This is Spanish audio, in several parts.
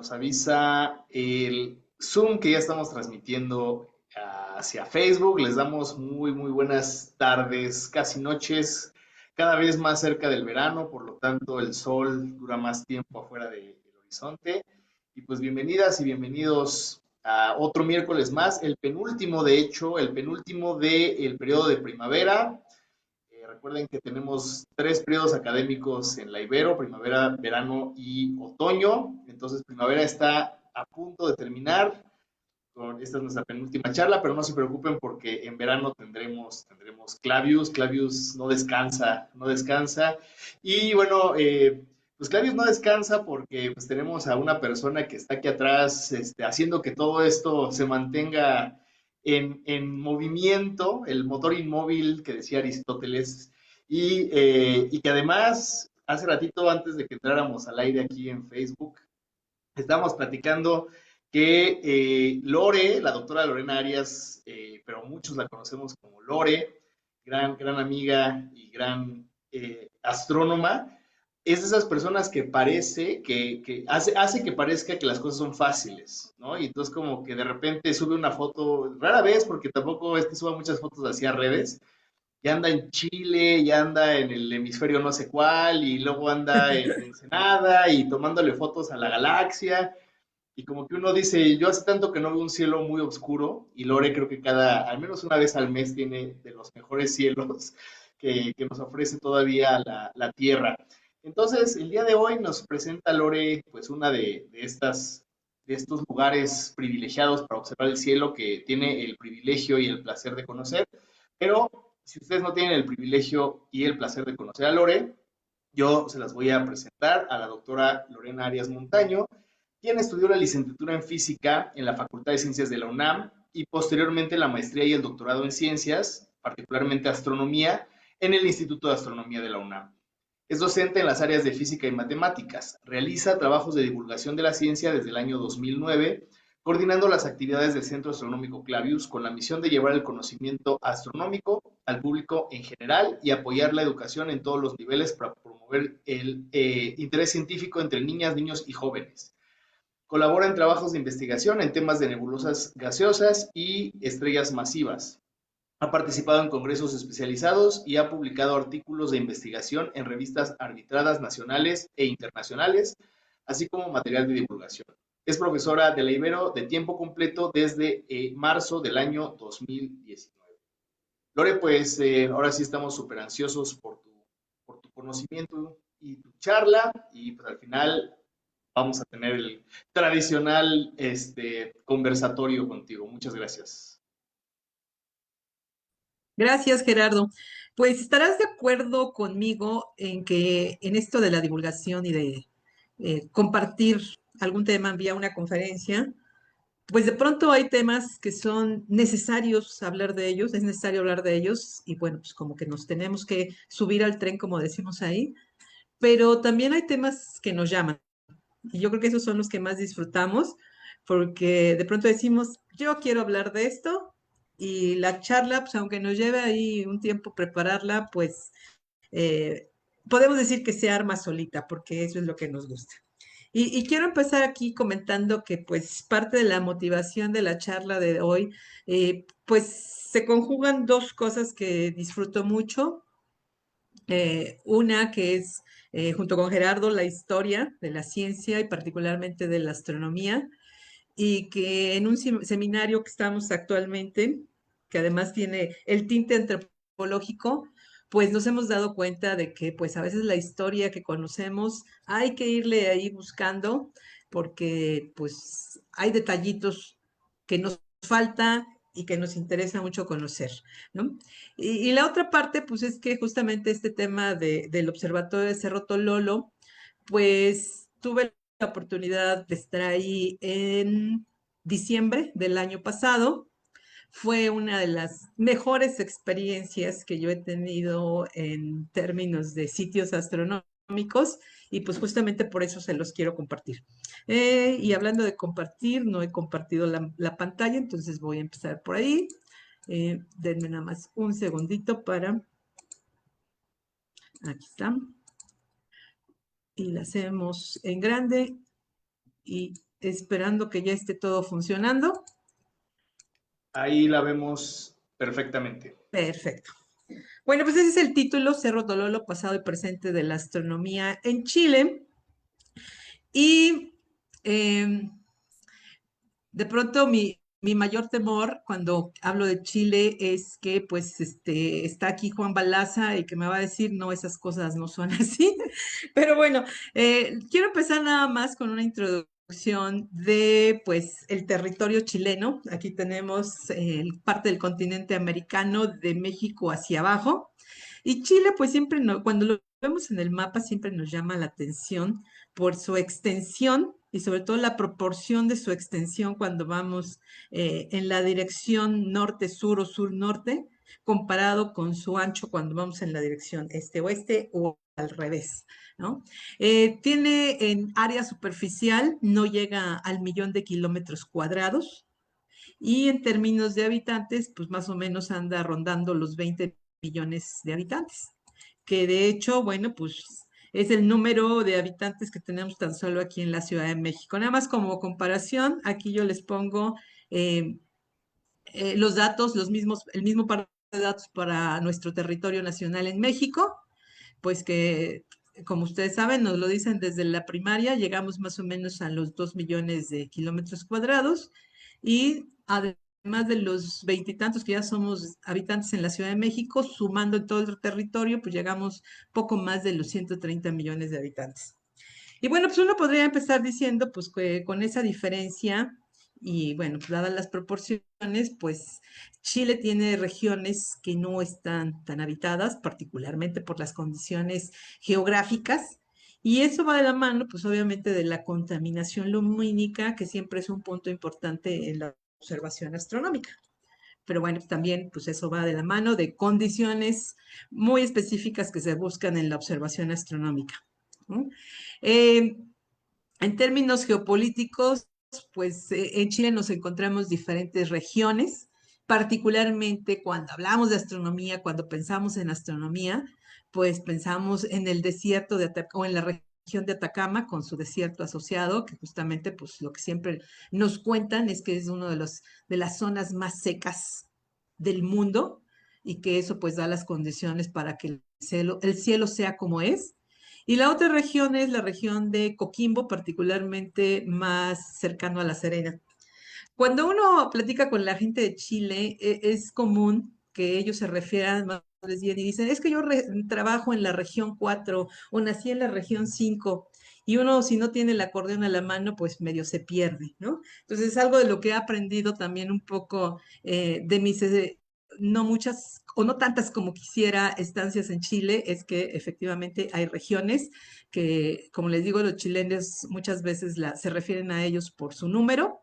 Nos avisa el Zoom que ya estamos transmitiendo hacia Facebook. Les damos muy buenas tardes, casi noches, cada vez más cerca del verano, por lo tanto el sol dura más tiempo afuera del horizonte. Y pues bienvenidas y bienvenidos a otro miércoles más, el penúltimo, de hecho, el penúltimo del periodo de primavera. Recuerden que tenemos 3 periodos académicos en la Ibero: primavera, verano y otoño. Entonces, primavera está a punto de terminar. Esta es nuestra penúltima charla, pero no se preocupen porque en verano tendremos Clavius. Clavius no descansa, no descansa. Y bueno, pues Clavius no descansa porque pues tenemos a una persona que está aquí atrás, haciendo que todo esto se mantenga en movimiento, el motor inmóvil que decía Aristóteles, y que además, hace ratito antes de que entráramos al aire aquí en Facebook, estábamos platicando que Lore, la doctora Lorena Arias, pero muchos la conocemos como Lore, gran amiga y gran astrónoma, es de esas personas que parece, que hace que parezca que las cosas son fáciles, ¿no? Y entonces como que de repente sube una foto, rara vez, porque tampoco es que suba muchas fotos hacia redes, ya anda en Chile, ya anda en el hemisferio no sé cuál, y luego anda en Ensenada y tomándole fotos a la galaxia. Y como que uno dice, yo hace tanto que no veo un cielo muy oscuro, y Lore creo que al menos una vez al mes, tiene de los mejores cielos que nos ofrece todavía la Tierra. Entonces, el día de hoy nos presenta Lore, pues una de estos lugares privilegiados para observar el cielo que tiene el privilegio y el placer de conocer. Pero si ustedes no tienen el privilegio y el placer de conocer a Lore, yo se las voy a presentar a la doctora Lorena Arias Montaño, quien estudió la licenciatura en física en la Facultad de Ciencias de la UNAM y posteriormente la maestría y el doctorado en ciencias, particularmente astronomía, en el Instituto de Astronomía de la UNAM. Es docente en las áreas de física y matemáticas. Realiza trabajos de divulgación de la ciencia desde el año 2009, coordinando las actividades del Centro Astronómico Clavius con la misión de llevar el conocimiento astronómico al público en general y apoyar la educación en todos los niveles para promover el interés científico entre niñas, niños y jóvenes. Colabora en trabajos de investigación en temas de nebulosas gaseosas y estrellas masivas. Ha participado en congresos especializados y ha publicado artículos de investigación en revistas arbitradas nacionales e internacionales, así como material de divulgación. Es profesora de la Ibero de tiempo completo desde marzo del año 2019. Lore, pues ahora sí estamos súper ansiosos por tu conocimiento y tu charla, y pues al final vamos a tener el tradicional conversatorio contigo. Muchas gracias. Gracias, Gerardo. Pues estarás de acuerdo conmigo en que en esto de la divulgación y de compartir algún tema vía una conferencia, pues de pronto hay temas que son necesarios hablar de ellos, es necesario hablar de ellos y bueno, pues como que nos tenemos que subir al tren, como decimos ahí, pero también hay temas que nos llaman y yo creo que esos son los que más disfrutamos porque de pronto decimos, yo quiero hablar de esto y la charla, pues aunque nos lleve ahí un tiempo prepararla, pues eh, podemos decir que se arma solita porque eso es lo que nos gusta. Y quiero empezar aquí comentando que pues parte de la motivación de la charla de hoy, pues se conjugan dos cosas que disfruto mucho. Una que es, junto con Gerardo, la historia de la ciencia y particularmente de la astronomía, y que en un seminario que estamos actualmente, que además tiene el tinte antropológico, pues nos hemos dado cuenta de que pues a veces la historia que conocemos hay que irle ahí buscando porque pues hay detallitos que nos falta y que nos interesa mucho conocer, ¿no? Y la otra parte, pues es que justamente este tema del Observatorio de Cerro Tololo, pues tuve la oportunidad de estar ahí en diciembre del año pasado. Fue una de las mejores experiencias que yo he tenido en términos de sitios astronómicos y pues justamente por eso se los quiero compartir. Y hablando de compartir, no he compartido la pantalla, entonces voy a empezar por ahí. Denme nada más un segundito para... Aquí está. Y la hacemos en grande y esperando que ya esté todo funcionando. Ahí la vemos perfectamente. Perfecto. Bueno, pues ese es el título, Cerro Tololo, pasado y presente de la astronomía en Chile. Y eh, de pronto mi mayor temor cuando hablo de Chile es que pues está aquí Juan Balaza y que me va a decir, no, esas cosas no son así. Pero bueno, quiero empezar nada más con una introducción de pues el territorio chileno. Aquí tenemos parte del continente americano de México hacia abajo. Y Chile pues siempre, cuando lo vemos en el mapa, siempre nos llama la atención por su extensión y sobre todo la proporción de su extensión cuando vamos en la dirección norte-sur o sur-norte, comparado con su ancho cuando vamos en la dirección este-oeste o al revés, ¿no? Tiene en área superficial, no llega al 1.000.000 de kilómetros cuadrados y en términos de habitantes, pues más o menos anda rondando los 20 millones de habitantes, que de hecho, bueno, pues es el número de habitantes que tenemos tan solo aquí en la Ciudad de México. Nada más como comparación, aquí yo les pongo eh, los datos, el mismo par de datos para nuestro territorio nacional en México, pues que, como ustedes saben, nos lo dicen desde la primaria, llegamos más o menos a los 2 millones de kilómetros cuadrados y además de los veintitantos que ya somos habitantes en la Ciudad de México, sumando en todo el territorio, pues llegamos poco más de los 130 millones de habitantes. Y bueno, pues uno podría empezar diciendo, pues que con esa diferencia y bueno, pues dadas las proporciones, pues Chile tiene regiones que no están tan habitadas, particularmente por las condiciones geográficas. Y eso va de la mano, pues obviamente, de la contaminación lumínica, que siempre es un punto importante en la observación astronómica. Pero bueno, también pues eso va de la mano de condiciones muy específicas que se buscan en la observación astronómica, ¿no? Eh, en términos geopolíticos, pues en Chile nos encontramos diferentes regiones, particularmente cuando hablamos de astronomía, cuando pensamos en astronomía, pues pensamos en el desierto de Atacama o en la región de Atacama con su desierto asociado, que justamente pues lo que siempre nos cuentan es que es uno de las zonas más secas del mundo y que eso pues da las condiciones para que el cielo sea como es. Y la otra región es la región de Coquimbo, particularmente más cercano a La Serena. Cuando uno platica con la gente de Chile, es común que ellos se refieran más bien y dicen, es que yo trabajo en la región 4 o nací en la región 5. Y uno, si no tiene el acordeón a la mano, pues medio se pierde, ¿no? Entonces, es algo de lo que he aprendido también un poco de mis, no muchas o no tantas como quisiera estancias en Chile, es que efectivamente hay regiones que, como les digo, los chilenos muchas veces se refieren a ellos por su número.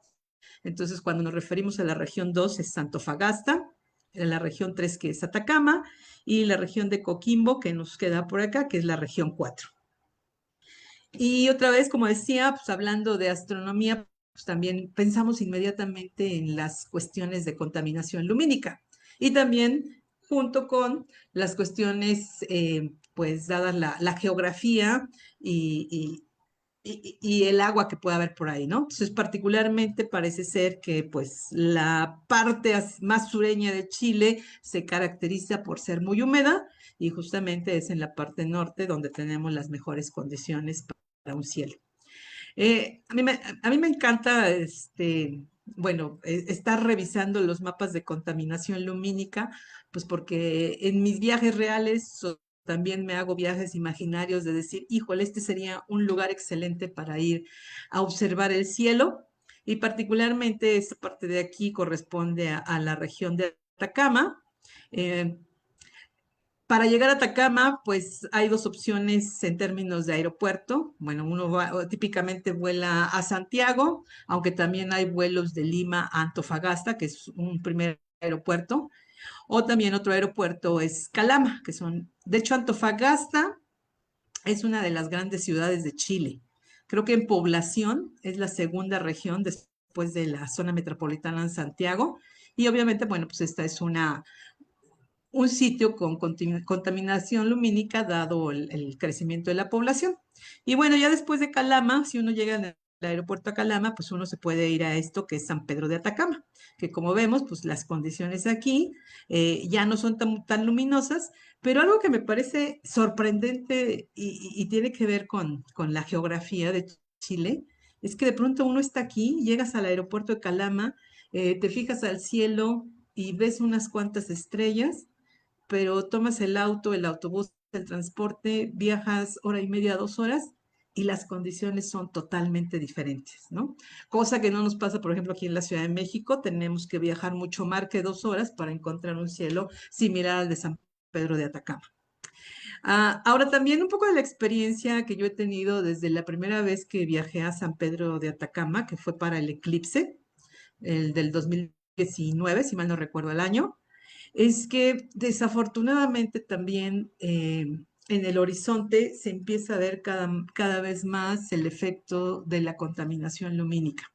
Entonces, cuando nos referimos a la región 2 es Antofagasta, la región 3 que es Atacama y la región de Coquimbo que nos queda por acá, que es la región 4. Y otra vez, como decía, pues hablando de astronomía, pues también pensamos inmediatamente en las cuestiones de contaminación lumínica y también junto con las cuestiones, pues dadas la geografía y, y el agua que pueda haber por ahí, ¿no? Entonces, particularmente parece ser que pues la parte más sureña de Chile se caracteriza por ser muy húmeda y justamente es en la parte norte donde tenemos las mejores condiciones para un cielo. A mí me encanta, bueno, estar revisando los mapas de contaminación lumínica, pues porque en mis viajes reales también me hago viajes imaginarios de decir, híjole, este sería un lugar excelente para ir a observar el cielo. Y particularmente esta parte de aquí corresponde a la región de Atacama. Eh, para llegar a Atacama, pues hay dos opciones en términos de aeropuerto. Bueno, uno típicamente vuela a Santiago, aunque también hay vuelos de Lima a Antofagasta, que es un primer aeropuerto, o también otro aeropuerto es Calama, que son, de hecho, Antofagasta es una de las grandes ciudades de Chile. Creo que en población es la segunda región después de la zona metropolitana en Santiago. Y obviamente, bueno, pues esta es un sitio con contaminación lumínica dado el crecimiento de la población. Y bueno, ya después de Calama, si uno llega en aeropuerto a Calama, pues uno se puede ir a esto que es San Pedro de Atacama, que como vemos, pues las condiciones aquí ya no son tan luminosas, pero algo que me parece sorprendente y tiene que ver con la geografía de Chile, es que de pronto uno está aquí, llegas al aeropuerto de Calama, te fijas al cielo y ves unas cuantas estrellas, pero tomas el auto, el autobús, el transporte, viajas hora y media, 2 horas y las condiciones son totalmente diferentes, ¿no? Cosa que no nos pasa, por ejemplo, aquí en la Ciudad de México, tenemos que viajar mucho más que 2 horas para encontrar un cielo similar al de San Pedro de Atacama. Ahora también un poco de la experiencia que yo he tenido desde la primera vez que viajé a San Pedro de Atacama, que fue para el eclipse, el del 2019, si mal no recuerdo el año, es que desafortunadamente también en el horizonte se empieza a ver cada vez más el efecto de la contaminación lumínica.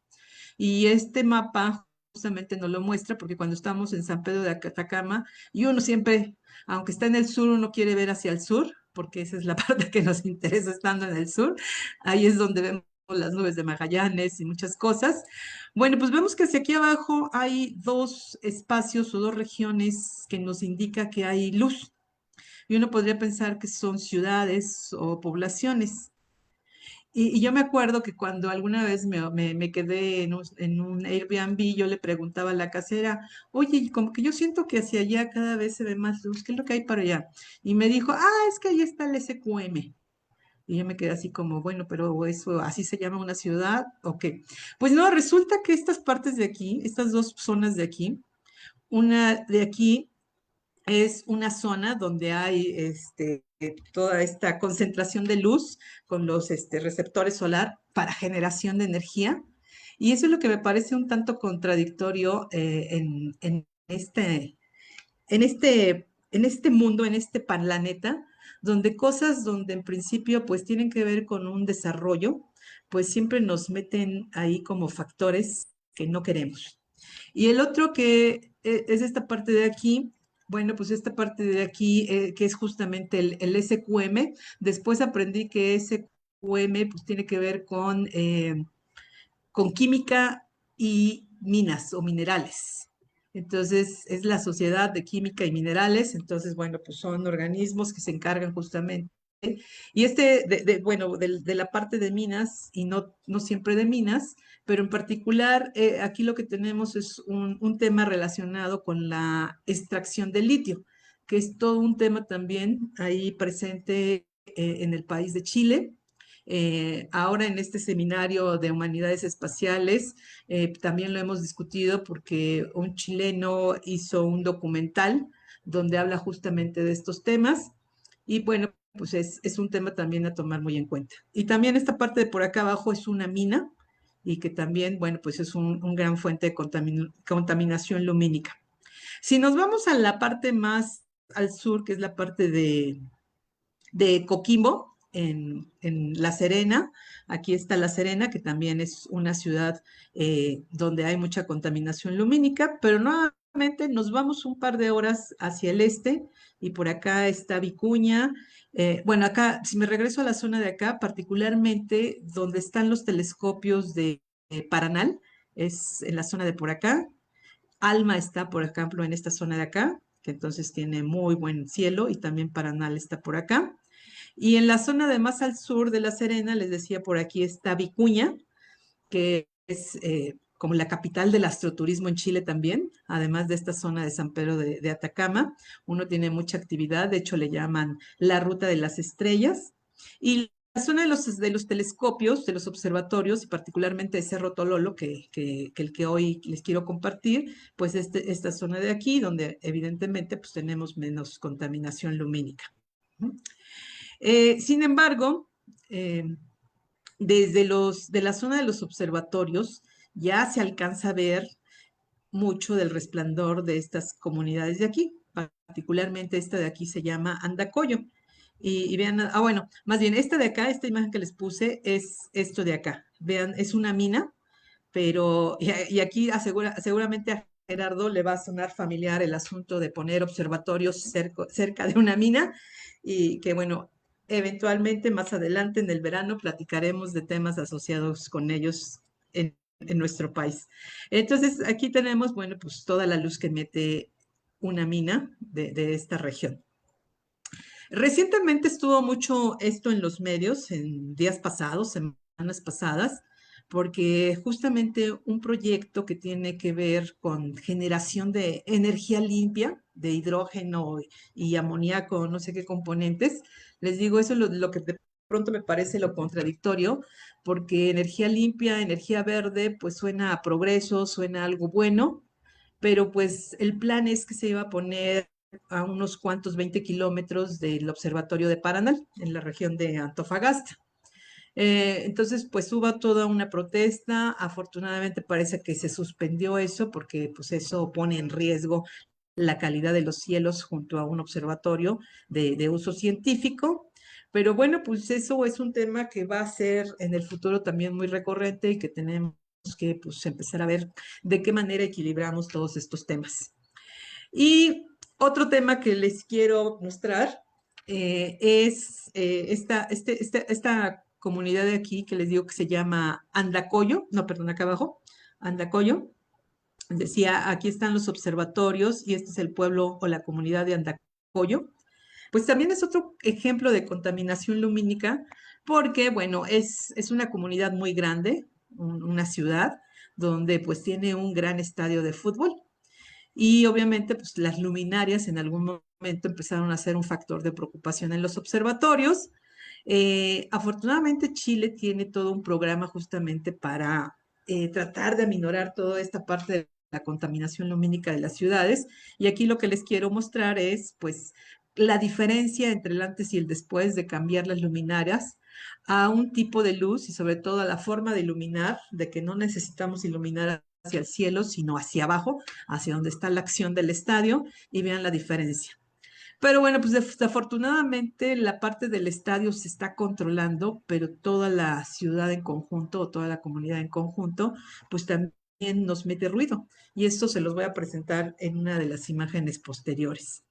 Y este mapa justamente nos lo muestra porque cuando estamos en San Pedro de Atacama, y uno siempre, aunque está en el sur, uno quiere ver hacia el sur, porque esa es la parte que nos interesa estando en el sur. Ahí es donde vemos las nubes de Magallanes y muchas cosas. Bueno, pues vemos que hacia aquí abajo hay dos espacios o dos regiones que nos indica que hay luz. Y uno podría pensar que son ciudades o poblaciones. Y yo me acuerdo que cuando alguna vez me quedé en un Airbnb, yo le preguntaba a la casera, oye, como que yo siento que hacia allá cada vez se ve más luz, ¿qué es lo que hay para allá? Y me dijo, es que ahí está el SQM. Y yo me quedé así como, bueno, pero eso, ¿así se llama una ciudad? ¿O qué? Pues no, resulta que estas partes de aquí, estas dos zonas de aquí, una de aquí es una zona donde hay toda esta concentración de luz con los receptores solar para generación de energía. Y eso es lo que me parece un tanto contradictorio en este mundo, en este planeta, donde cosas donde en principio pues tienen que ver con un desarrollo, pues siempre nos meten ahí como factores que no queremos. Y el otro que es esta parte de aquí, bueno, pues esta parte de aquí, que es justamente el SQM, después aprendí que SQM pues tiene que ver con química y minas o minerales. Entonces, es la Sociedad de Química y Minerales. Entonces, bueno, pues son organismos que se encargan justamente. Y bueno, de la parte de minas, y no siempre de minas, pero en particular, aquí lo que tenemos es un tema relacionado con la extracción de litio, que es todo un tema también ahí presente en el país de Chile. Ahora en este seminario de humanidades espaciales también lo hemos discutido porque un chileno hizo un documental donde habla justamente de estos temas y bueno, pues es un tema también a tomar muy en cuenta. Y también esta parte de por acá abajo es una mina y que también, bueno, pues es un gran fuente de contaminación lumínica. Si nos vamos a la parte más al sur, que es la parte de Coquimbo, en La Serena. Aquí está La Serena, que también es una ciudad donde hay mucha contaminación lumínica, pero nuevamente nos vamos un par de horas hacia el este y por acá está Vicuña. Bueno, acá, si me regreso a la zona de acá, particularmente donde están los telescopios de Paranal, es en la zona de por acá. Alma está, por ejemplo, en esta zona de acá, que entonces tiene muy buen cielo, y también Paranal está por acá. Y en la zona de más al sur de La Serena, les decía, por aquí está Vicuña, que es como la capital del astroturismo en Chile también, además de esta zona de San Pedro de Atacama. Uno tiene mucha actividad, de hecho le llaman la Ruta de las Estrellas. Y la zona de los telescopios, de los observatorios, y particularmente de Cerro Tololo, que el que hoy les quiero compartir, pues esta zona de aquí, donde evidentemente pues tenemos menos contaminación lumínica. Sin embargo, eh, de la zona de los observatorios ya se alcanza a ver mucho del resplandor de estas comunidades de aquí, particularmente esta de aquí se llama Andacoyo. Y vean, bueno, más bien esta de acá, esta imagen que les puse es esto de acá. Vean, es una mina, pero, y aquí seguramente a Gerardo le va a sonar familiar el asunto de poner observatorios cerca de una mina, y que bueno, eventualmente más adelante en el verano platicaremos de temas asociados con ellos en nuestro país. Entonces, aquí tenemos, bueno, pues toda la luz que mete una mina de esta región. Recientemente estuvo mucho esto en los medios, en días pasados, semanas pasadas, porque justamente un proyecto que tiene que ver con generación de energía limpia, de hidrógeno y amoníaco, no sé qué componentes, les digo, eso es lo que de pronto me parece lo contradictorio, porque energía limpia, energía verde, pues suena a progreso, suena a algo bueno, pero pues el plan es que se iba a poner a unos cuantos 20 kilómetros del observatorio de Paranal, en la región de Antofagasta. Entonces, pues hubo toda una protesta. Afortunadamente parece que se suspendió eso porque pues eso pone en riesgo la calidad de los cielos junto a un observatorio de uso científico. Pero bueno, pues eso es un tema que va a ser en el futuro también muy recurrente y que tenemos que pues empezar a ver de qué manera equilibramos todos estos temas. Y otro tema que les quiero mostrar es esta comunidad de aquí que les digo que se llama Andacoyo, no, perdón, acá abajo, Andacoyo. Decía, aquí están los observatorios y este es el pueblo o la comunidad de Andacoyo. Pues también es otro ejemplo de contaminación lumínica porque, bueno, es una comunidad muy grande, una ciudad donde pues tiene un gran estadio de fútbol. Y obviamente, pues las luminarias en algún momento empezaron a ser un factor de preocupación en los observatorios. Afortunadamente, Chile tiene todo un programa justamente para tratar de aminorar toda esta parte de la contaminación lumínica de las ciudades. Y aquí lo que les quiero mostrar es, pues, la diferencia entre el antes y el después de cambiar las luminarias a un tipo de luz y sobre todo a la forma de iluminar, de que no necesitamos iluminar hacia el cielo, sino hacia abajo, hacia donde está la acción del estadio, y vean la diferencia. Pero bueno, pues desafortunadamente la parte del estadio se está controlando, pero toda la ciudad en conjunto o toda la comunidad en conjunto, pues también nos mete ruido. Y esto se los voy a presentar en una de las imágenes posteriores.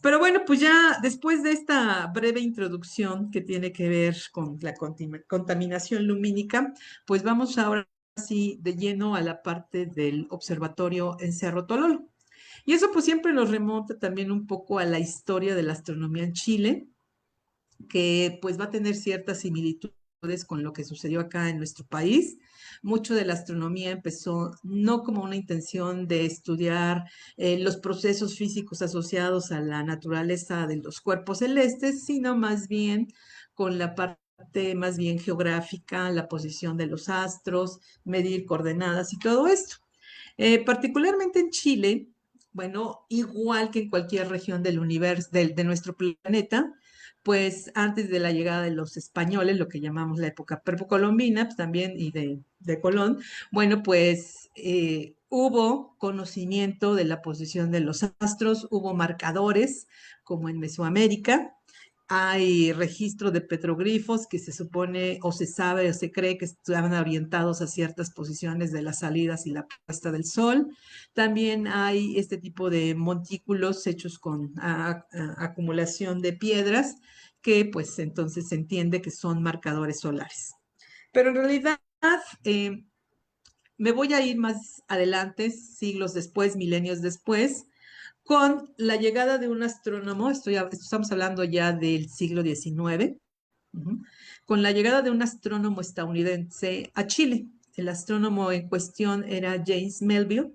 Pero bueno, pues ya después de esta breve introducción que tiene que ver con la contaminación lumínica, pues vamos ahora sí de lleno a la parte del observatorio en Cerro Tololo. Y eso pues siempre nos remonta también un poco a la historia de la astronomía en Chile, que pues va a tener ciertas similitudes con lo que sucedió acá en nuestro país. Mucho de la astronomía empezó no como una intención de estudiar los procesos físicos asociados a la naturaleza de los cuerpos celestes, sino más bien con la parte más bien geográfica, la posición de los astros, medir coordenadas y todo esto. Particularmente en Chile, bueno, igual que en cualquier región del universo, de nuestro planeta, pues antes de la llegada de los españoles, lo que llamamos la época precolombina, pues también y de Colón, bueno, pues hubo conocimiento de la posición de los astros, hubo marcadores como en Mesoamérica, hay registro de petroglifos que se supone o se sabe o se cree que estaban orientados a ciertas posiciones de las salidas y la puesta del sol. También hay este tipo de montículos hechos con acumulación de piedras que pues entonces se entiende que son marcadores solares. Pero en realidad eh, me voy a ir más adelante, siglos después, milenios después, con la llegada de un astrónomo, estamos hablando ya del siglo XIX, con la llegada de un astrónomo estadounidense a Chile. El astrónomo en cuestión era James Melville,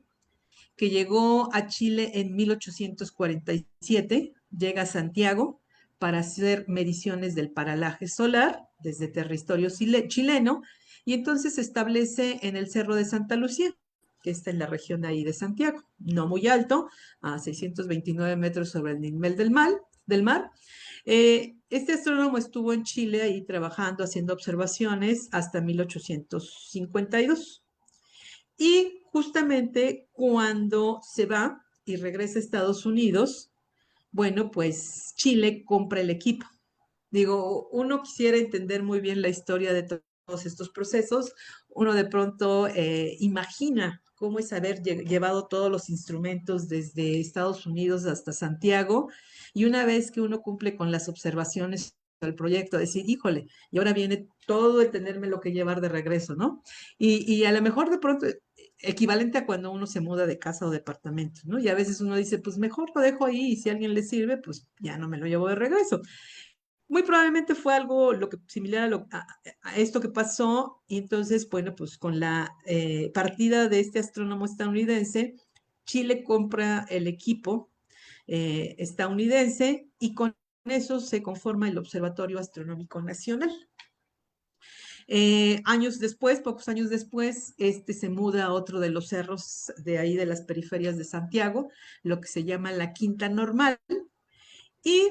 que llegó a Chile en 1847, llega a Santiago para hacer mediciones del paralaje solar desde territorio chileno y entonces se establece en el Cerro de Santa Lucía, que está en la región de ahí de Santiago, no muy alto, a 629 metros sobre el nivel del mar. Este astrónomo estuvo en Chile ahí trabajando, haciendo observaciones hasta 1852. Y justamente cuando se va y regresa a Estados Unidos, bueno, pues Chile compra el equipo. Digo, uno quisiera entender muy bien la historia de todos estos procesos. Uno de pronto imagina cómo es haber llevado todos los instrumentos desde Estados Unidos hasta Santiago y una vez que uno cumple con las observaciones al proyecto, decir, híjole, y ahora viene todo el tenerme lo que llevar de regreso, ¿no? Y a lo mejor de pronto, equivalente a cuando uno se muda de casa o departamento, ¿no? Y a veces uno dice, pues mejor lo dejo ahí y si a alguien le sirve, pues ya no me lo llevo de regreso. Muy probablemente fue algo lo que, similar a esto que pasó, y entonces, bueno, pues con la partida de este astrónomo estadounidense, Chile compra el equipo estadounidense y con eso se conforma el Observatorio Astronómico Nacional. Años después, pocos años después, este se muda a otro de los cerros de ahí de las periferias de Santiago, lo que se llama la Quinta Normal, y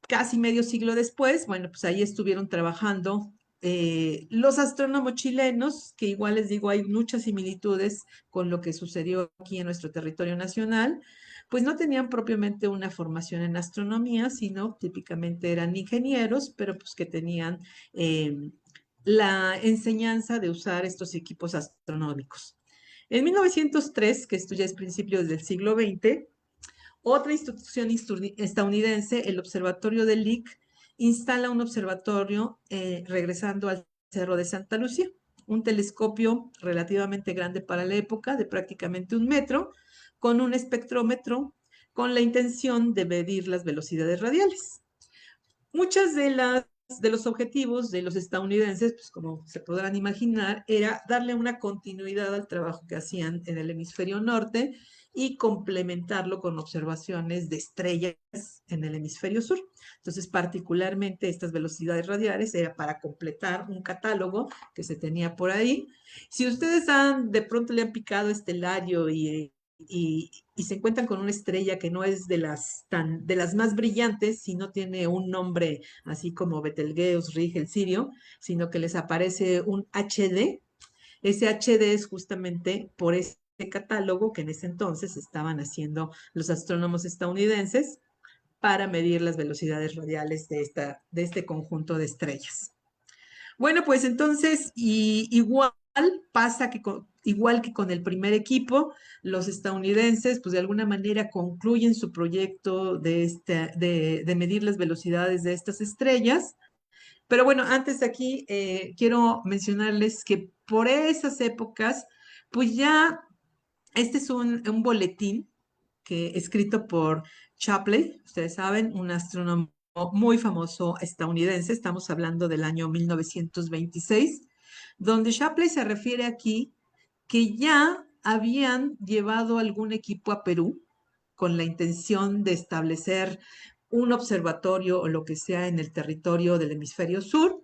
casi medio siglo después, bueno, pues ahí estuvieron trabajando los astrónomos chilenos, que igual les digo, hay muchas similitudes con lo que sucedió aquí en nuestro territorio nacional, pues no tenían propiamente una formación en astronomía, sino típicamente eran ingenieros, pero pues que tenían la enseñanza de usar estos equipos astronómicos. En 1903, que esto ya es principios del siglo XX, otra institución estadounidense, el Observatorio de Lick, instala un observatorio regresando al Cerro de Santa Lucía, un telescopio relativamente grande para la época, de prácticamente 1 metro, con un espectrómetro, con la intención de medir las velocidades radiales. Muchas de los objetivos de los estadounidenses, pues como se podrán imaginar, era darle una continuidad al trabajo que hacían en el hemisferio norte y complementarlo con observaciones de estrellas en el hemisferio sur. Entonces, particularmente estas velocidades radiales era para completar un catálogo que se tenía por ahí. Si ustedes de pronto le han picado Estelario y se encuentran con una estrella que no es de las más brillantes, si no tiene un nombre así como Betelgeuse, Rigel, Sirio, sino que les aparece un HD. Ese HD es justamente por ese catálogo que en ese entonces estaban haciendo los astrónomos estadounidenses para medir las velocidades radiales de este conjunto de estrellas. Bueno, pues entonces, igual pasa que igual que con el primer equipo, los estadounidenses, pues de alguna manera concluyen su proyecto de medir las velocidades de estas estrellas. Pero bueno, antes de aquí, quiero mencionarles que por esas épocas, pues ya este es un boletín escrito por Shapley, ustedes saben, un astrónomo muy famoso estadounidense, estamos hablando del año 1926, donde Shapley se refiere aquí que ya habían llevado algún equipo a Perú con la intención de establecer un observatorio o lo que sea en el territorio del hemisferio sur,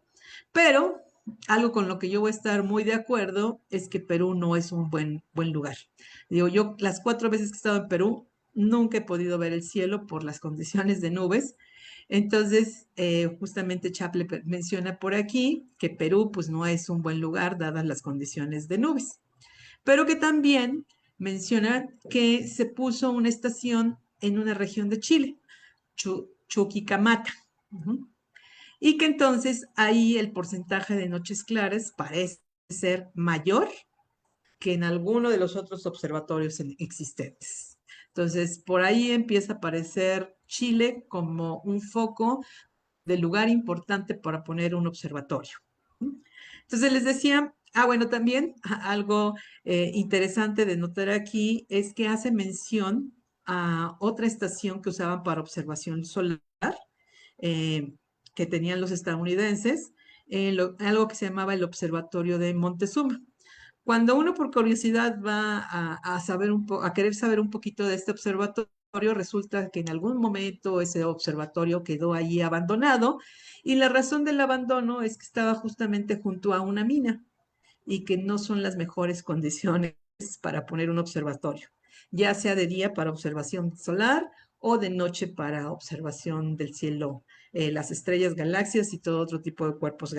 pero algo con lo que yo voy a estar muy de acuerdo es que Perú no es un buen lugar. Digo, yo las 4 veces que he estado en Perú, nunca he podido ver el cielo por las condiciones de nubes. Entonces, justamente Chaple menciona por aquí que Perú pues no es un buen lugar dadas las condiciones de nubes, pero que también menciona que se puso una estación en una región de Chile, Chuquicamata. Uh-huh. Y que entonces ahí el porcentaje de noches claras parece ser mayor que en alguno de los otros observatorios existentes. Entonces, por ahí empieza a aparecer Chile como un foco de lugar importante para poner un observatorio. Entonces, les decía, bueno, también algo interesante de notar aquí es que hace mención a otra estación que usaban para observación solar, eh, que tenían los estadounidenses, algo que se llamaba el Observatorio de Montezuma. Cuando uno por curiosidad va a querer saber un poquito de este observatorio, resulta que en algún momento ese observatorio quedó ahí abandonado y la razón del abandono es que estaba justamente junto a una mina y que no son las mejores condiciones para poner un observatorio, ya sea de día para observación solar o de noche para observación del cielo, las estrellas, galaxias y todo otro tipo de cuerpos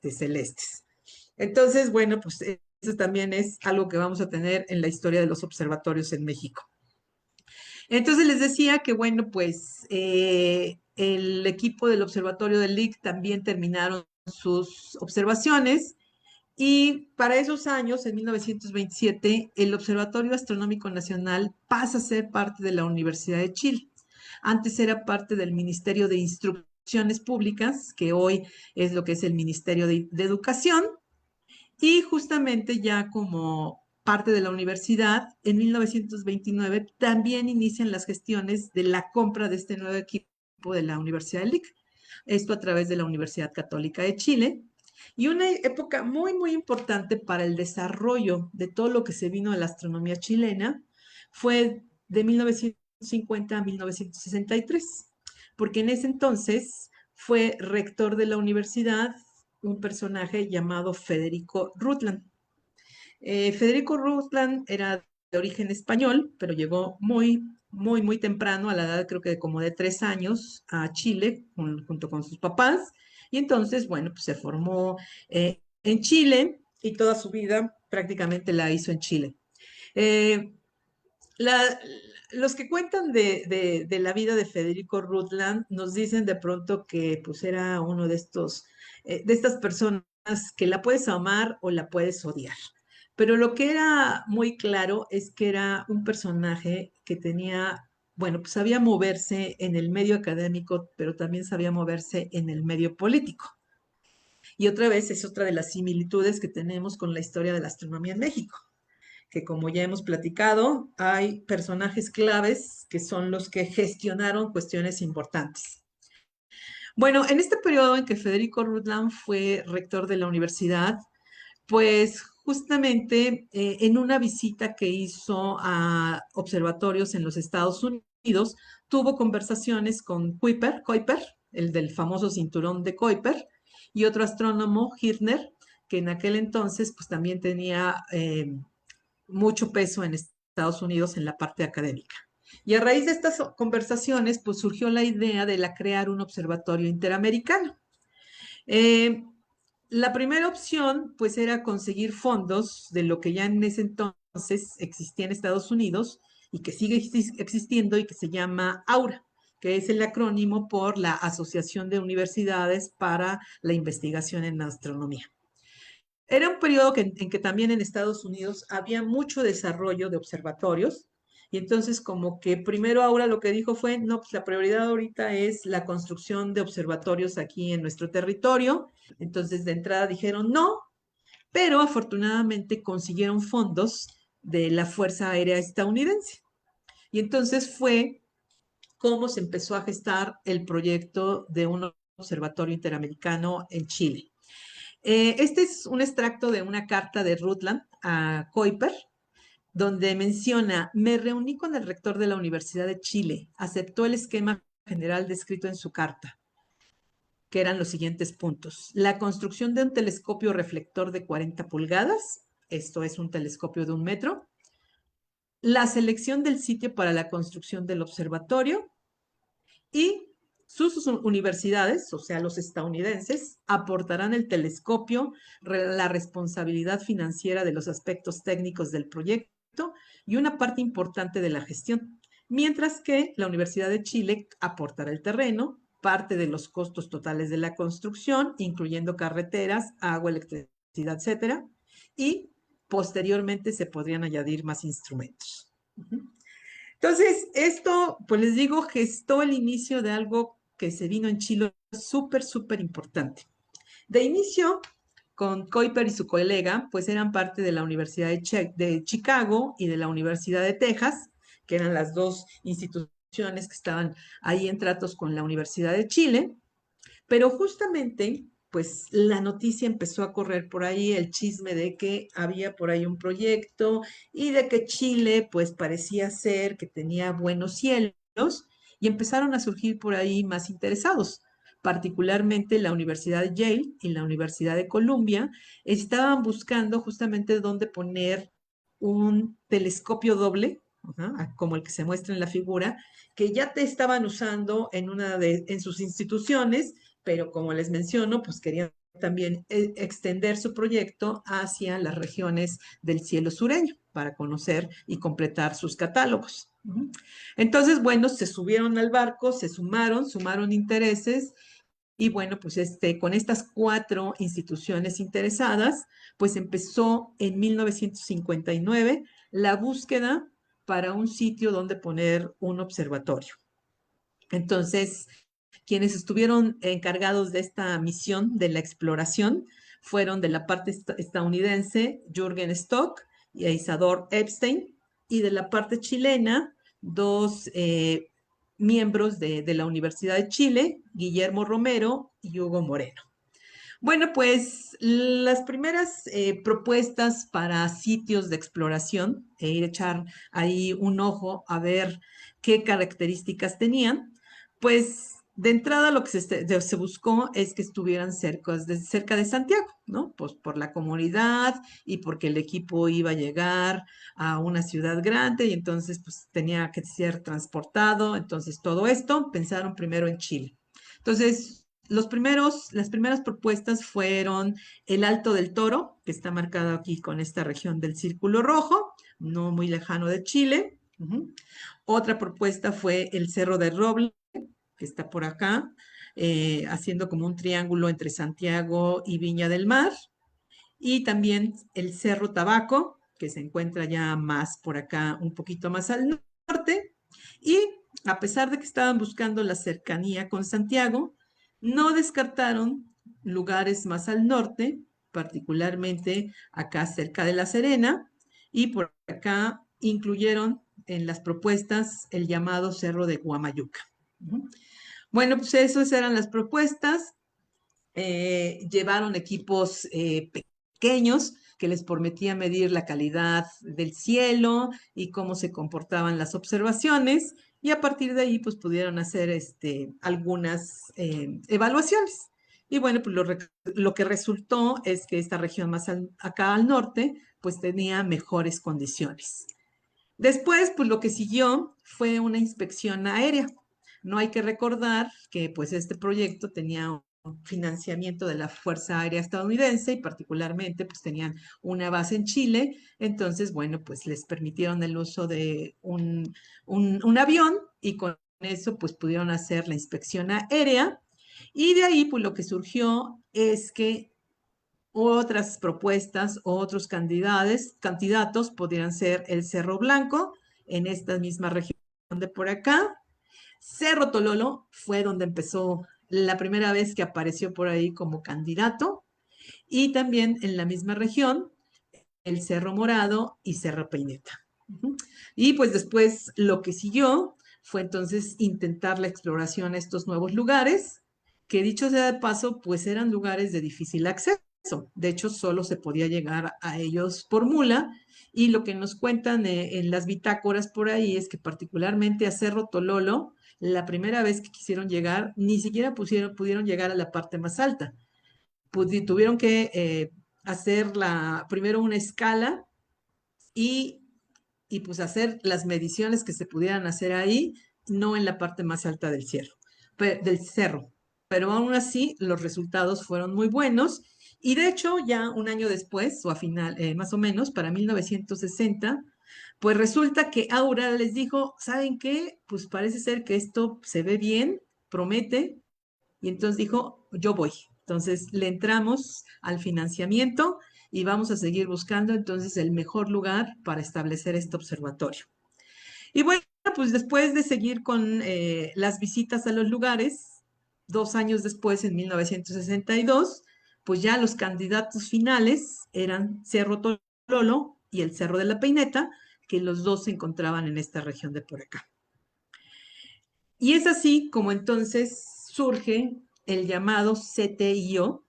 celestes. Entonces, bueno, pues eso también es algo que vamos a tener en la historia de los observatorios en México. Entonces les decía que, bueno, pues el equipo del Observatorio del LIC también terminaron sus observaciones y para esos años, en 1927, el Observatorio Astronómico Nacional pasa a ser parte de la Universidad de Chile. Antes era parte del Ministerio de Instrucción instituciones públicas, que hoy es lo que es el Ministerio de Educación, y justamente ya como parte de la universidad, en 1929 también inician las gestiones de la compra de este nuevo equipo de la Universidad del LIC, esto a través de la Universidad Católica de Chile, y una época muy, muy importante para el desarrollo de todo lo que se vino de la astronomía chilena fue de 1950 a 1963, porque en ese entonces fue rector de la universidad un personaje llamado Federico Rutland. Federico Rutland era de origen español, pero llegó muy, muy, muy temprano, a la edad creo que como de 3 años, a Chile junto con sus papás. Y entonces, bueno, pues se formó en Chile y toda su vida prácticamente la hizo en Chile. Eh, la- los que cuentan de la vida de Federico Rutland nos dicen de pronto que pues era uno de estas personas que la puedes amar o la puedes odiar. Pero lo que era muy claro es que era un personaje que tenía, bueno, pues sabía moverse en el medio académico, pero también sabía moverse en el medio político. Y otra vez es otra de las similitudes que tenemos con la historia de la astronomía en México, que como ya hemos platicado, hay personajes claves que son los que gestionaron cuestiones importantes. Bueno, en este periodo en que Federico Rutland fue rector de la universidad, pues justamente en una visita que hizo a observatorios en los Estados Unidos, tuvo conversaciones con Kuiper, el del famoso cinturón de Kuiper, y otro astrónomo, Hirtner, que en aquel entonces pues también tenía mucho peso en Estados Unidos en la parte académica. Y a raíz de estas conversaciones, pues surgió la idea de crear un observatorio interamericano. Eh, la primera opción, pues, era conseguir fondos de lo que ya en ese entonces existía en Estados Unidos y que sigue existiendo y que se llama AURA, que es el acrónimo por la Asociación de Universidades para la Investigación en Astronomía. Era un periodo en que también en Estados Unidos había mucho desarrollo de observatorios y entonces como que primero ahora lo que dijo fue, no, pues la prioridad ahorita es la construcción de observatorios aquí en nuestro territorio. Entonces de entrada dijeron no, pero afortunadamente consiguieron fondos de la Fuerza Aérea Estadounidense. Y entonces fue como se empezó a gestar el proyecto de un observatorio interamericano en Chile. Este es un extracto de una carta de Rutland a Kuiper, donde menciona, me reuní con el rector de la Universidad de Chile, aceptó el esquema general descrito en su carta, que eran los siguientes puntos. La construcción de un telescopio reflector de 40 pulgadas, esto es un telescopio de 1 metro, la selección del sitio para la construcción del observatorio y sus universidades, o sea, los estadounidenses, aportarán el telescopio, la responsabilidad financiera de los aspectos técnicos del proyecto y una parte importante de la gestión, mientras que la Universidad de Chile aportará el terreno, parte de los costos totales de la construcción, incluyendo carreteras, agua, electricidad, etcétera, y posteriormente se podrían añadir más instrumentos. Entonces, esto, pues les digo, gestó el inicio de algo que se vino en Chile súper, súper importante. De inicio, con Kuiper y su colega, pues eran parte de la Universidad de Chicago y de la Universidad de Texas, que eran las dos instituciones que estaban ahí en tratos con la Universidad de Chile, pero justamente, pues la noticia empezó a correr por ahí, el chisme de que había por ahí un proyecto y de que Chile, pues parecía ser que tenía buenos cielos y empezaron a surgir por ahí más interesados. Particularmente la Universidad de Yale y la Universidad de Columbia estaban buscando justamente dónde poner un telescopio doble, como el que se muestra en la figura, que ya te estaban usando en sus instituciones, pero como les menciono, pues querían también extender su proyecto hacia las regiones del cielo sureño para conocer y completar sus catálogos. Entonces, bueno, se subieron al barco, sumaron intereses y bueno, pues con estas 4 instituciones interesadas, pues empezó en 1959 la búsqueda para un sitio donde poner un observatorio. Entonces, Quienes estuvieron encargados de esta misión de la exploración fueron de la parte estadounidense Jürgen Stock y Isadore Epstein, y de la parte chilena, dos miembros de la Universidad de Chile, Guillermo Romero y Hugo Moreno. Bueno, pues las primeras propuestas para sitios de exploración, ir a echar ahí un ojo a ver qué características tenían, pues de entrada lo que se buscó es que estuvieran cerca de Santiago, ¿no? Pues por la comunidad y porque el equipo iba a llegar a una ciudad grande y entonces pues tenía que ser transportado, entonces todo esto pensaron primero en Chile. Entonces, las primeras propuestas fueron el Alto del Toro, que está marcado aquí con esta región del Círculo Rojo, no muy lejano de Chile. Otra propuesta fue el Cerro de Roble, que está por acá, haciendo como un triángulo entre Santiago y Viña del Mar. Y también el Cerro Tabaco, que se encuentra ya más por acá, un poquito más al norte. Y a pesar de que estaban buscando la cercanía con Santiago, no descartaron lugares más al norte, particularmente acá cerca de La Serena, y por acá incluyeron en las propuestas el llamado Cerro de Guamayuca. Bueno, pues esas eran las propuestas. Llevaron equipos pequeños que les permitía medir la calidad del cielo y cómo se comportaban las observaciones, y a partir de ahí pues pudieron hacer algunas evaluaciones. Y bueno, pues lo que resultó es que esta región más acá al norte pues tenía mejores condiciones. Después, pues lo que siguió fue una inspección aérea. No hay que recordar que pues este proyecto tenía un financiamiento de la Fuerza Aérea Estadounidense y particularmente pues tenían una base en Chile. Entonces, bueno, pues les permitieron el uso de un avión y con eso pues pudieron hacer la inspección aérea. Y de ahí pues lo que surgió es que otras propuestas o otros candidatos podrían ser el Cerro Blanco en esta misma región de por acá. Cerro Tololo fue donde empezó la primera vez que apareció por ahí como candidato, y también en la misma región el Cerro Morado y Cerro Peineta. Y pues después lo que siguió fue entonces intentar la exploración a estos nuevos lugares, que dicho sea de paso, pues eran lugares de difícil acceso. De hecho, solo se podía llegar a ellos por mula, y lo que nos cuentan en las bitácoras por ahí es que particularmente a Cerro Tololo, la primera vez que quisieron llegar, ni siquiera pudieron llegar a la parte más alta. Tuvieron que hacer primero una escala y, y pues hacer las mediciones que se pudieran hacer ahí, no en la parte más alta del cerro. Pero aún así, los resultados fueron muy buenos. Y de hecho, ya un año después, o a final, más o menos, para 1960, pues resulta que Aura les dijo, ¿saben qué? Pues parece ser que esto se ve bien, promete, y entonces dijo, yo voy. Entonces le entramos al financiamiento y vamos a seguir buscando entonces el mejor lugar para establecer este observatorio. Y bueno, pues después de seguir con las visitas a los lugares, 2 años después, en 1962, pues ya los candidatos finales eran Cerro Tololo y el Cerro de la Peineta, que los dos se encontraban en esta región de por acá. Y es así como entonces surge el llamado CTIO,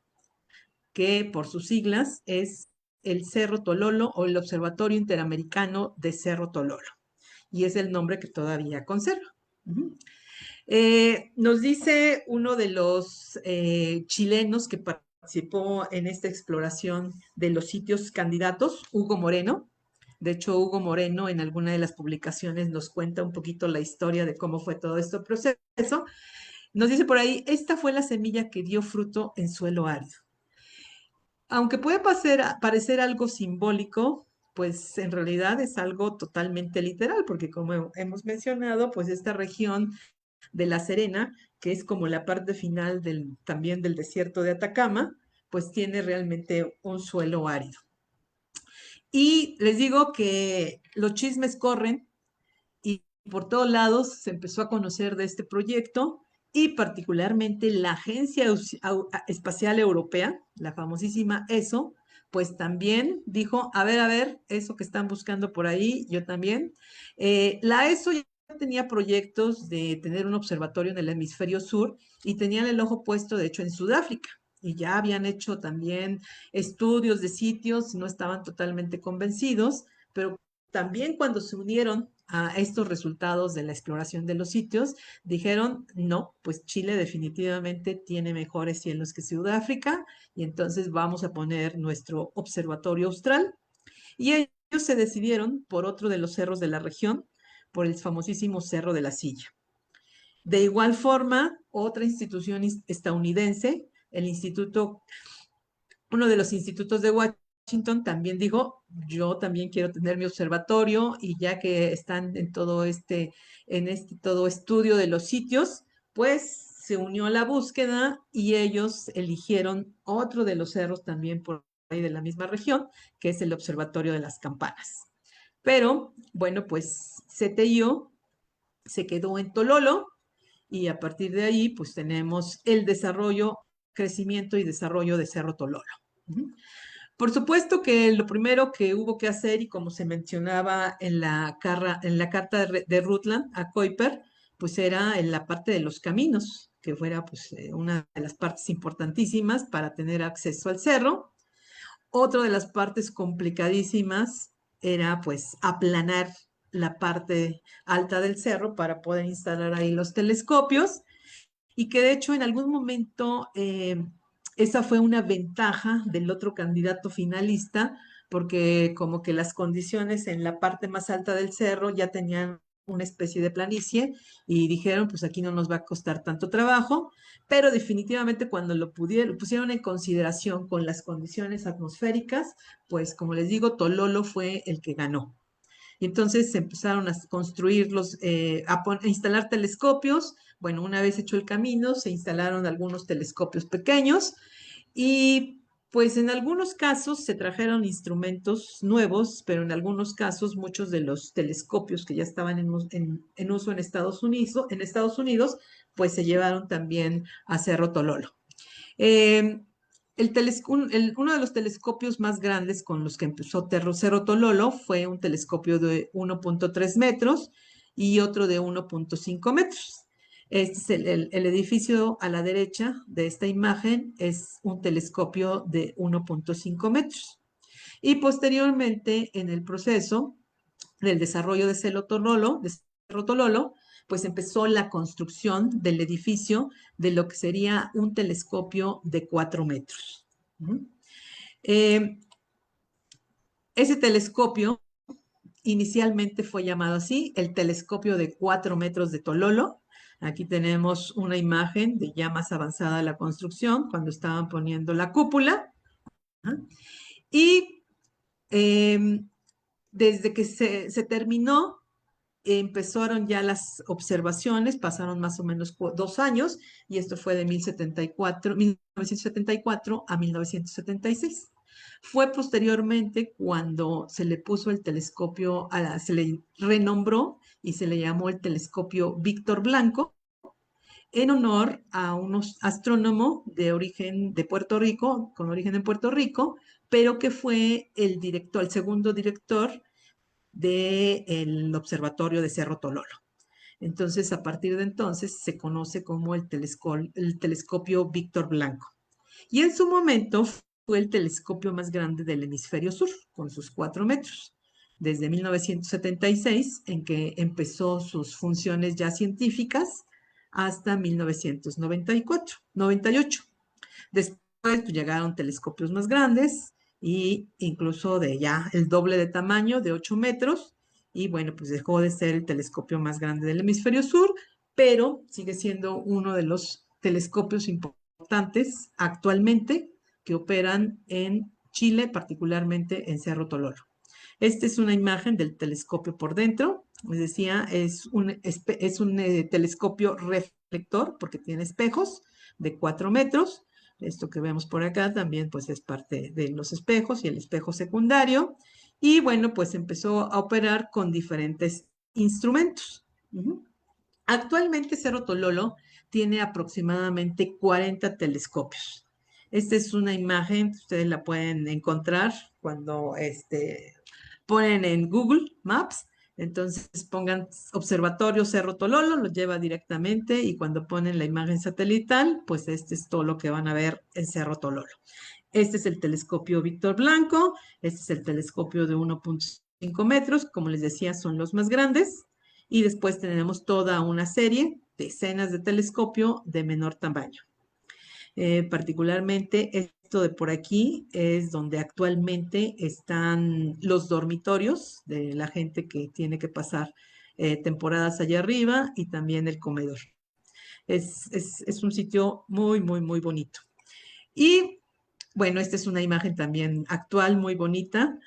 que por sus siglas es el Cerro Tololo o el Observatorio Interamericano de Cerro Tololo. Y es el nombre que todavía conserva. Nos dice uno de los chilenos que participó en esta exploración de los sitios candidatos, Hugo Moreno. De hecho, Hugo Moreno en alguna de las publicaciones nos cuenta un poquito la historia de cómo fue todo este proceso. Nos dice por ahí, esta fue la semilla que dio fruto en suelo árido. Aunque puede parecer algo simbólico, pues en realidad es algo totalmente literal, porque como hemos mencionado, pues esta región de La Serena, que es como la parte final también del desierto de Atacama, pues tiene realmente un suelo árido. Y les digo que los chismes corren y por todos lados se empezó a conocer de este proyecto, y particularmente la Agencia Espacial Europea, la famosísima ESO, pues también dijo, a ver, eso que están buscando por ahí, yo también. La ESO ya tenía proyectos de tener un observatorio en el hemisferio sur y tenían el ojo puesto, de hecho, en Sudáfrica. Y ya habían hecho también estudios de sitios, no estaban totalmente convencidos, pero también cuando se unieron a estos resultados de la exploración de los sitios, dijeron, no, pues Chile definitivamente tiene mejores cielos que Sudáfrica y entonces vamos a poner nuestro observatorio austral. Y ellos se decidieron por otro de los cerros de la región, por el famosísimo Cerro de la Silla. De igual forma, otra institución estadounidense, el instituto, uno de los institutos de Washington también dijo, yo también quiero tener mi observatorio y ya que están en este todo estudio de los sitios, pues se unió a la búsqueda y ellos eligieron otro de los cerros también por ahí de la misma región, que es el Observatorio de las Campanas. Pero bueno, pues CTIO se quedó en Tololo y a partir de ahí pues tenemos el desarrollo, crecimiento y desarrollo de Cerro Tololo. Por supuesto que lo primero que hubo que hacer, y como se mencionaba en la carta de Rutland a Kuiper, pues era en la parte de los caminos, que fuera pues una de las partes importantísimas para tener acceso al cerro. Otra de las partes complicadísimas era pues aplanar la parte alta del cerro para poder instalar ahí los telescopios y que de hecho en algún momento esa fue una ventaja del otro candidato finalista, porque como que las condiciones en la parte más alta del cerro ya tenían una especie de planicie y dijeron, pues aquí no nos va a costar tanto trabajo, pero definitivamente cuando lo pusieron en consideración con las condiciones atmosféricas, pues como les digo, Tololo fue el que ganó. Y entonces se empezaron a construirlos, a instalar telescopios. Bueno, una vez hecho el camino, se instalaron algunos telescopios pequeños y pues en algunos casos se trajeron instrumentos nuevos, pero en algunos casos muchos de los telescopios que ya estaban en uso en Estados Unidos, pues se llevaron también a Cerro Tololo. Eh, uno de los telescopios más grandes con los que empezó Cerro Tololo fue un telescopio de 1.3 metros y otro de 1.5 metros. Este es el edificio a la derecha de esta imagen, es un telescopio de 1.5 metros. Y posteriormente, en el proceso del desarrollo de Cerro Tololo, pues empezó la construcción del edificio de lo que sería un telescopio de 4 metros. Eh, ese telescopio inicialmente fue llamado así, el telescopio de 4 metros de Tololo. Aquí tenemos una imagen de ya más avanzada la construcción, cuando estaban poniendo la cúpula. Y desde que se terminó, empezaron ya las observaciones, pasaron más o menos 2 años, y esto fue de 1974 a 1976. Fue posteriormente cuando se le puso el telescopio, se le renombró y se le llamó el telescopio Víctor Blanco, en honor a un astrónomo de origen de Puerto Rico, con origen en Puerto Rico, pero que fue el segundo director del Observatorio de Cerro Tololo. Entonces, a partir de entonces, se conoce como el telescopio Víctor Blanco. Y en su momento fue el telescopio más grande del hemisferio sur, con sus 4 metros. Desde 1976, en que empezó sus funciones ya científicas, hasta 1994, 98. Después pues, llegaron telescopios más grandes e incluso de ya el doble de tamaño, de 8 metros, y bueno, pues dejó de ser el telescopio más grande del hemisferio sur, pero sigue siendo uno de los telescopios importantes actualmente que operan en Chile, particularmente en Cerro Tololo. Esta es una imagen del telescopio por dentro, les decía, es un telescopio reflector porque tiene espejos de 4 metros. Esto que vemos por acá también pues es parte de los espejos y el espejo secundario. Y bueno, pues empezó a operar con diferentes instrumentos. Actualmente Cerro Tololo tiene aproximadamente 40 telescopios. Esta es una imagen, ustedes la pueden encontrar cuando ponen en Google Maps, entonces pongan Observatorio Cerro Tololo, lo lleva directamente y cuando ponen la imagen satelital, pues este es todo lo que van a ver en Cerro Tololo. Este es el telescopio Víctor Blanco, este es el telescopio de 1.5 metros, como les decía, son los más grandes, y después tenemos toda una serie, decenas de telescopio de menor tamaño. Particularmente esto de por aquí es donde actualmente están los dormitorios de la gente que tiene que pasar temporadas allá arriba y también el comedor. Es un sitio muy, muy, muy bonito. Y bueno, esta es una imagen también actual, muy bonita,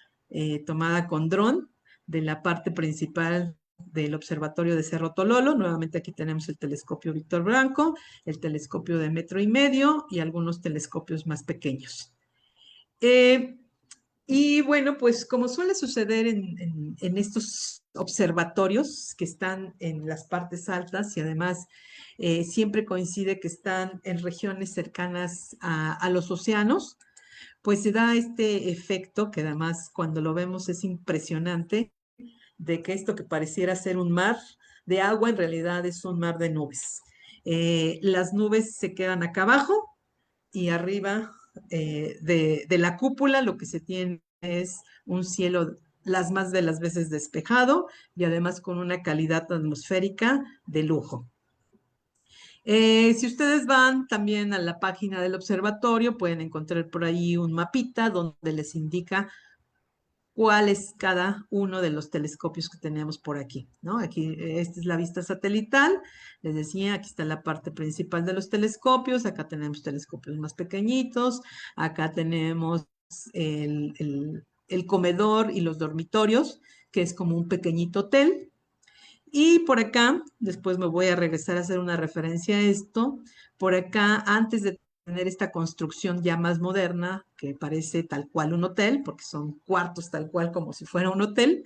tomada con dron de la parte principal del observatorio de Cerro Tololo. Nuevamente aquí tenemos el telescopio Víctor Blanco, el telescopio de 1,5 metros y algunos telescopios más pequeños. Y bueno, pues como suele suceder en estos observatorios que están en las partes altas y además siempre coincide que están en regiones cercanas a los océanos, pues se da este efecto que además cuando lo vemos es impresionante, de que esto que pareciera ser un mar de agua en realidad es un mar de nubes. Las nubes se quedan acá abajo y arriba de la cúpula lo que se tiene es un cielo las más de las veces despejado y además con una calidad atmosférica de lujo. Si ustedes van también a la página del observatorio, pueden encontrar por ahí un mapita donde les indica cuál es cada uno de los telescopios que tenemos por aquí, ¿no? Aquí, esta es la vista satelital, les decía, aquí está la parte principal de los telescopios, acá tenemos telescopios más pequeñitos, acá tenemos el comedor y los dormitorios, que es como un pequeñito hotel, y por acá, después me voy a regresar a hacer una referencia a esto, por acá, antes de tener esta construcción ya más moderna, que parece tal cual un hotel, porque son cuartos tal cual como si fuera un hotel,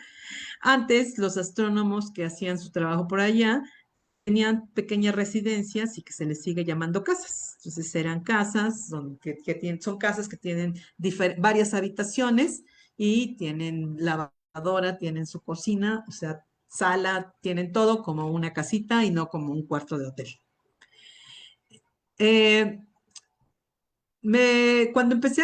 antes los astrónomos que hacían su trabajo por allá tenían pequeñas residencias y que se les sigue llamando casas. Entonces eran casas son casas que tienen varias habitaciones y tienen lavadora, tienen su cocina, o sea, sala, tienen todo como una casita y no como un cuarto de hotel. Eh, cuando empecé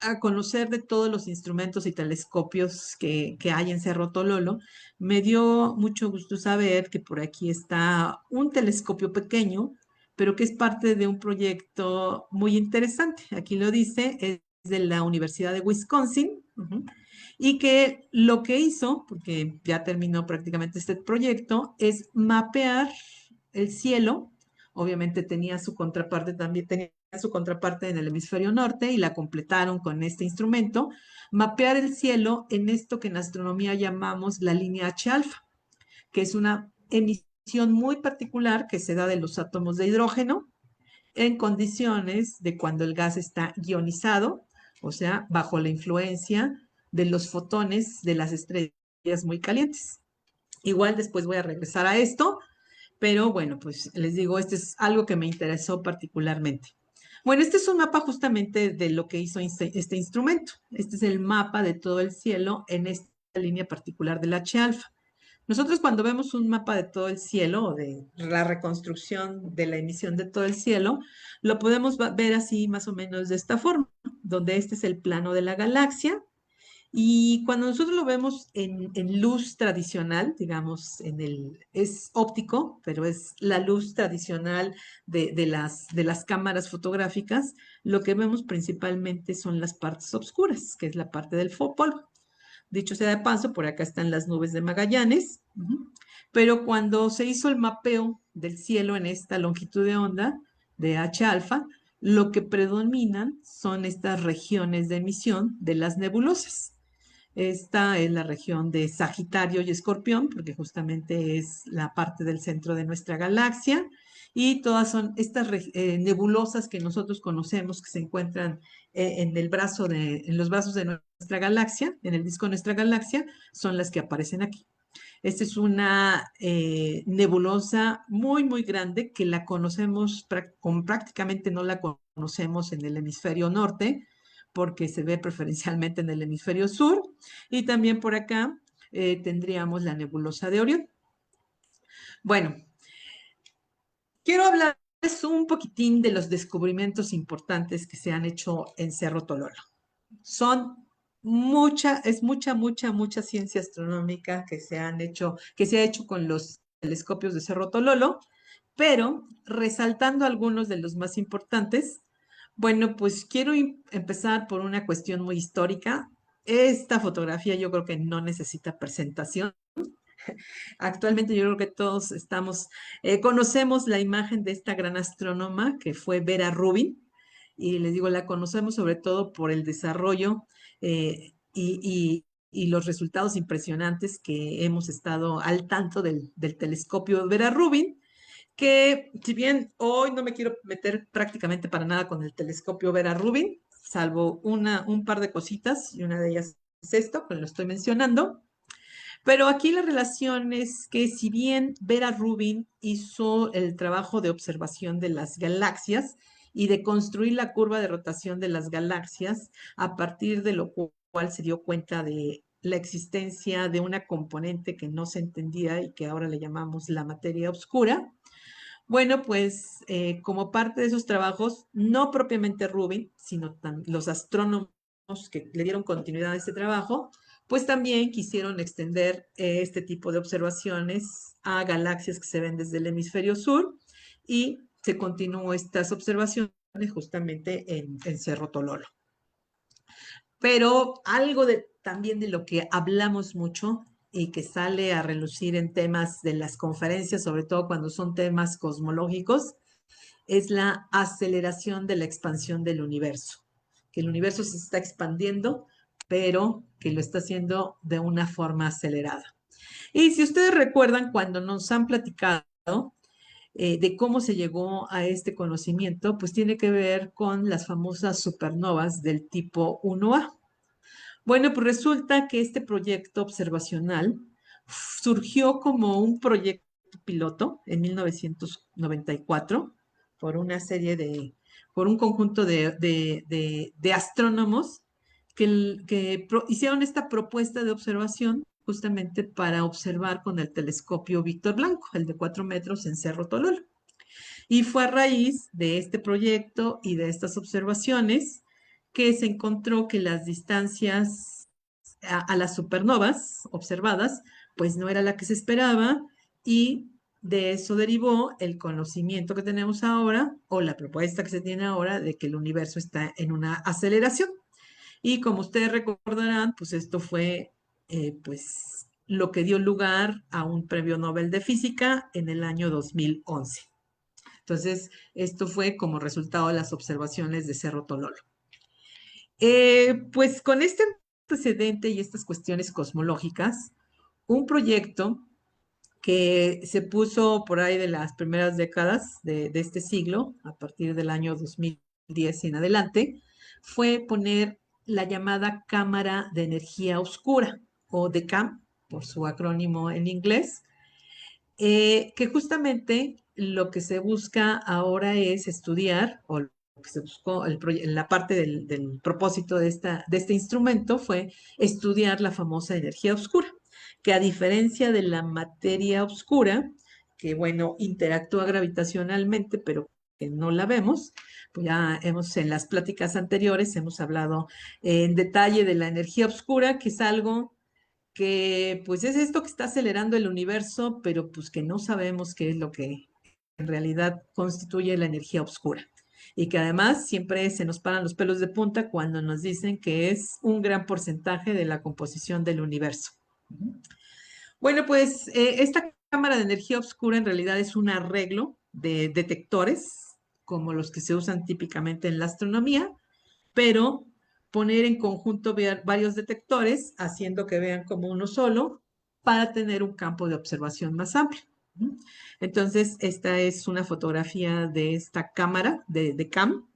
a conocer de todos los instrumentos y telescopios que hay en Cerro Tololo, me dio mucho gusto saber que por aquí está un telescopio pequeño, pero que es parte de un proyecto muy interesante. Aquí lo dice, es de la Universidad de Wisconsin, y que lo que hizo, porque ya terminó prácticamente este proyecto, es mapear el cielo. Obviamente tenía su contraparte, también tenía su contraparte en el hemisferio norte y la completaron con este instrumento, mapear el cielo en esto que en astronomía llamamos la línea H-alfa, que es una emisión muy particular que se da de los átomos de hidrógeno en condiciones de cuando el gas está ionizado, o sea, bajo la influencia de los fotones de las estrellas muy calientes. Igual después voy a regresar a esto, pero bueno, pues les digo, este es algo que me interesó particularmente. Bueno, este es un mapa justamente de lo que hizo este instrumento. Este es el mapa de todo el cielo en esta línea particular del H-alfa. Nosotros cuando vemos un mapa de todo el cielo o de la reconstrucción de la emisión de todo el cielo, lo podemos ver así más o menos de esta forma, donde este es el plano de la galaxia, y cuando nosotros lo vemos en luz tradicional, digamos, es óptico, pero es la luz tradicional de las cámaras fotográficas, lo que vemos principalmente son las partes oscuras, que es la parte del polvo. Dicho sea de paso, por acá están las nubes de Magallanes, pero cuando se hizo el mapeo del cielo en esta longitud de onda de H alfa, lo que predominan son estas regiones de emisión de las nebulosas. Esta es la región de Sagitario y Escorpión, porque justamente es la parte del centro de nuestra galaxia, y todas son estas nebulosas que nosotros conocemos que se encuentran en los brazos de nuestra galaxia, en el disco de nuestra galaxia, son las que aparecen aquí. Esta es una nebulosa muy, muy grande que la conocemos, prácticamente no la conocemos en el hemisferio norte, porque se ve preferencialmente en el hemisferio sur. Y también por acá tendríamos la nebulosa de Orión. Bueno, quiero hablarles un poquitín de los descubrimientos importantes que se han hecho en Cerro Tololo. Son mucha ciencia astronómica que se han hecho, que se ha hecho con los telescopios de Cerro Tololo, pero resaltando algunos de los más importantes, bueno, pues quiero empezar por una cuestión muy histórica. Esta fotografía yo creo que no necesita presentación. Actualmente yo creo que todos conocemos la imagen de esta gran astrónoma que fue Vera Rubin, y les digo, la conocemos sobre todo por el desarrollo y los resultados impresionantes que hemos estado al tanto del telescopio Vera Rubin, que si bien hoy no me quiero meter prácticamente para nada con el telescopio Vera Rubin, salvo un par de cositas, y una de ellas es esto, que lo estoy mencionando. Pero aquí la relación es que si bien Vera Rubin hizo el trabajo de observación de las galaxias y de construir la curva de rotación de las galaxias, a partir de lo cual se dio cuenta de la existencia de una componente que no se entendía y que ahora le llamamos la materia oscura. Bueno, pues como parte de esos trabajos, no propiamente Rubin, sino los astrónomos que le dieron continuidad a este trabajo, pues también quisieron extender este tipo de observaciones a galaxias que se ven desde el hemisferio sur y se continuó estas observaciones justamente en Cerro Tololo. Pero algo también de lo que hablamos mucho y que sale a relucir en temas de las conferencias, sobre todo cuando son temas cosmológicos, es la aceleración de la expansión del universo. Que el universo se está expandiendo, pero que lo está haciendo de una forma acelerada. Y si ustedes recuerdan, cuando nos han platicado de cómo se llegó a este conocimiento, pues tiene que ver con las famosas supernovas del tipo 1A. Bueno, pues resulta que este proyecto observacional surgió como un proyecto piloto en 1994 por una serie por un conjunto de astrónomos que hicieron esta propuesta de observación justamente para observar con el telescopio Víctor Blanco, el de 4 metros en Cerro Tololo. Y fue a raíz de este proyecto y de estas observaciones que se encontró que las distancias a las supernovas observadas, pues no era la que se esperaba y de eso derivó el conocimiento que tenemos ahora o la propuesta que se tiene ahora de que el universo está en una aceleración. Y como ustedes recordarán, pues esto fue pues lo que dio lugar a un premio Nobel de Física en el año 2011. Entonces, esto fue como resultado de las observaciones de Cerro Tololo. Pues con este antecedente y estas cuestiones cosmológicas, un proyecto que se puso por ahí de las primeras décadas de este siglo, a partir del año 2010 y en adelante, fue poner la llamada cámara de energía oscura, o DECAM, por su acrónimo en inglés, que justamente lo que se busca ahora es estudiar, o lo que se buscó, la parte del propósito de este instrumento fue estudiar la famosa energía oscura, que a diferencia de la materia oscura, que bueno, interactúa gravitacionalmente, pero que no la vemos, pues ya en las pláticas anteriores hemos hablado en detalle de la energía oscura, que es algo que pues es esto que está acelerando el universo, pero pues que no sabemos qué es lo que en realidad constituye la energía oscura. Y que además siempre se nos paran los pelos de punta cuando nos dicen que es un gran porcentaje de la composición del universo. Bueno, pues esta cámara de energía oscura en realidad es un arreglo de detectores, como los que se usan típicamente en la astronomía, pero poner en conjunto varios detectores, haciendo que vean como uno solo, para tener un campo de observación más amplio. Entonces, esta es una fotografía de esta cámara de CAM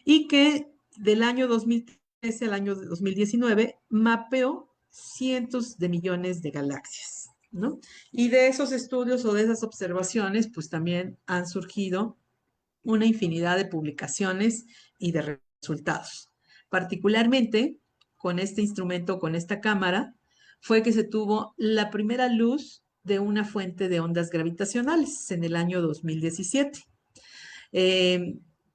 y que del año 2013 al año 2019 mapeó cientos de millones de galaxias. ¿no? Y de esos estudios o de esas observaciones, pues también han surgido una infinidad de publicaciones y de resultados. Particularmente con este instrumento, con esta cámara, fue que se tuvo la primera luz de una fuente de ondas gravitacionales en el año 2017.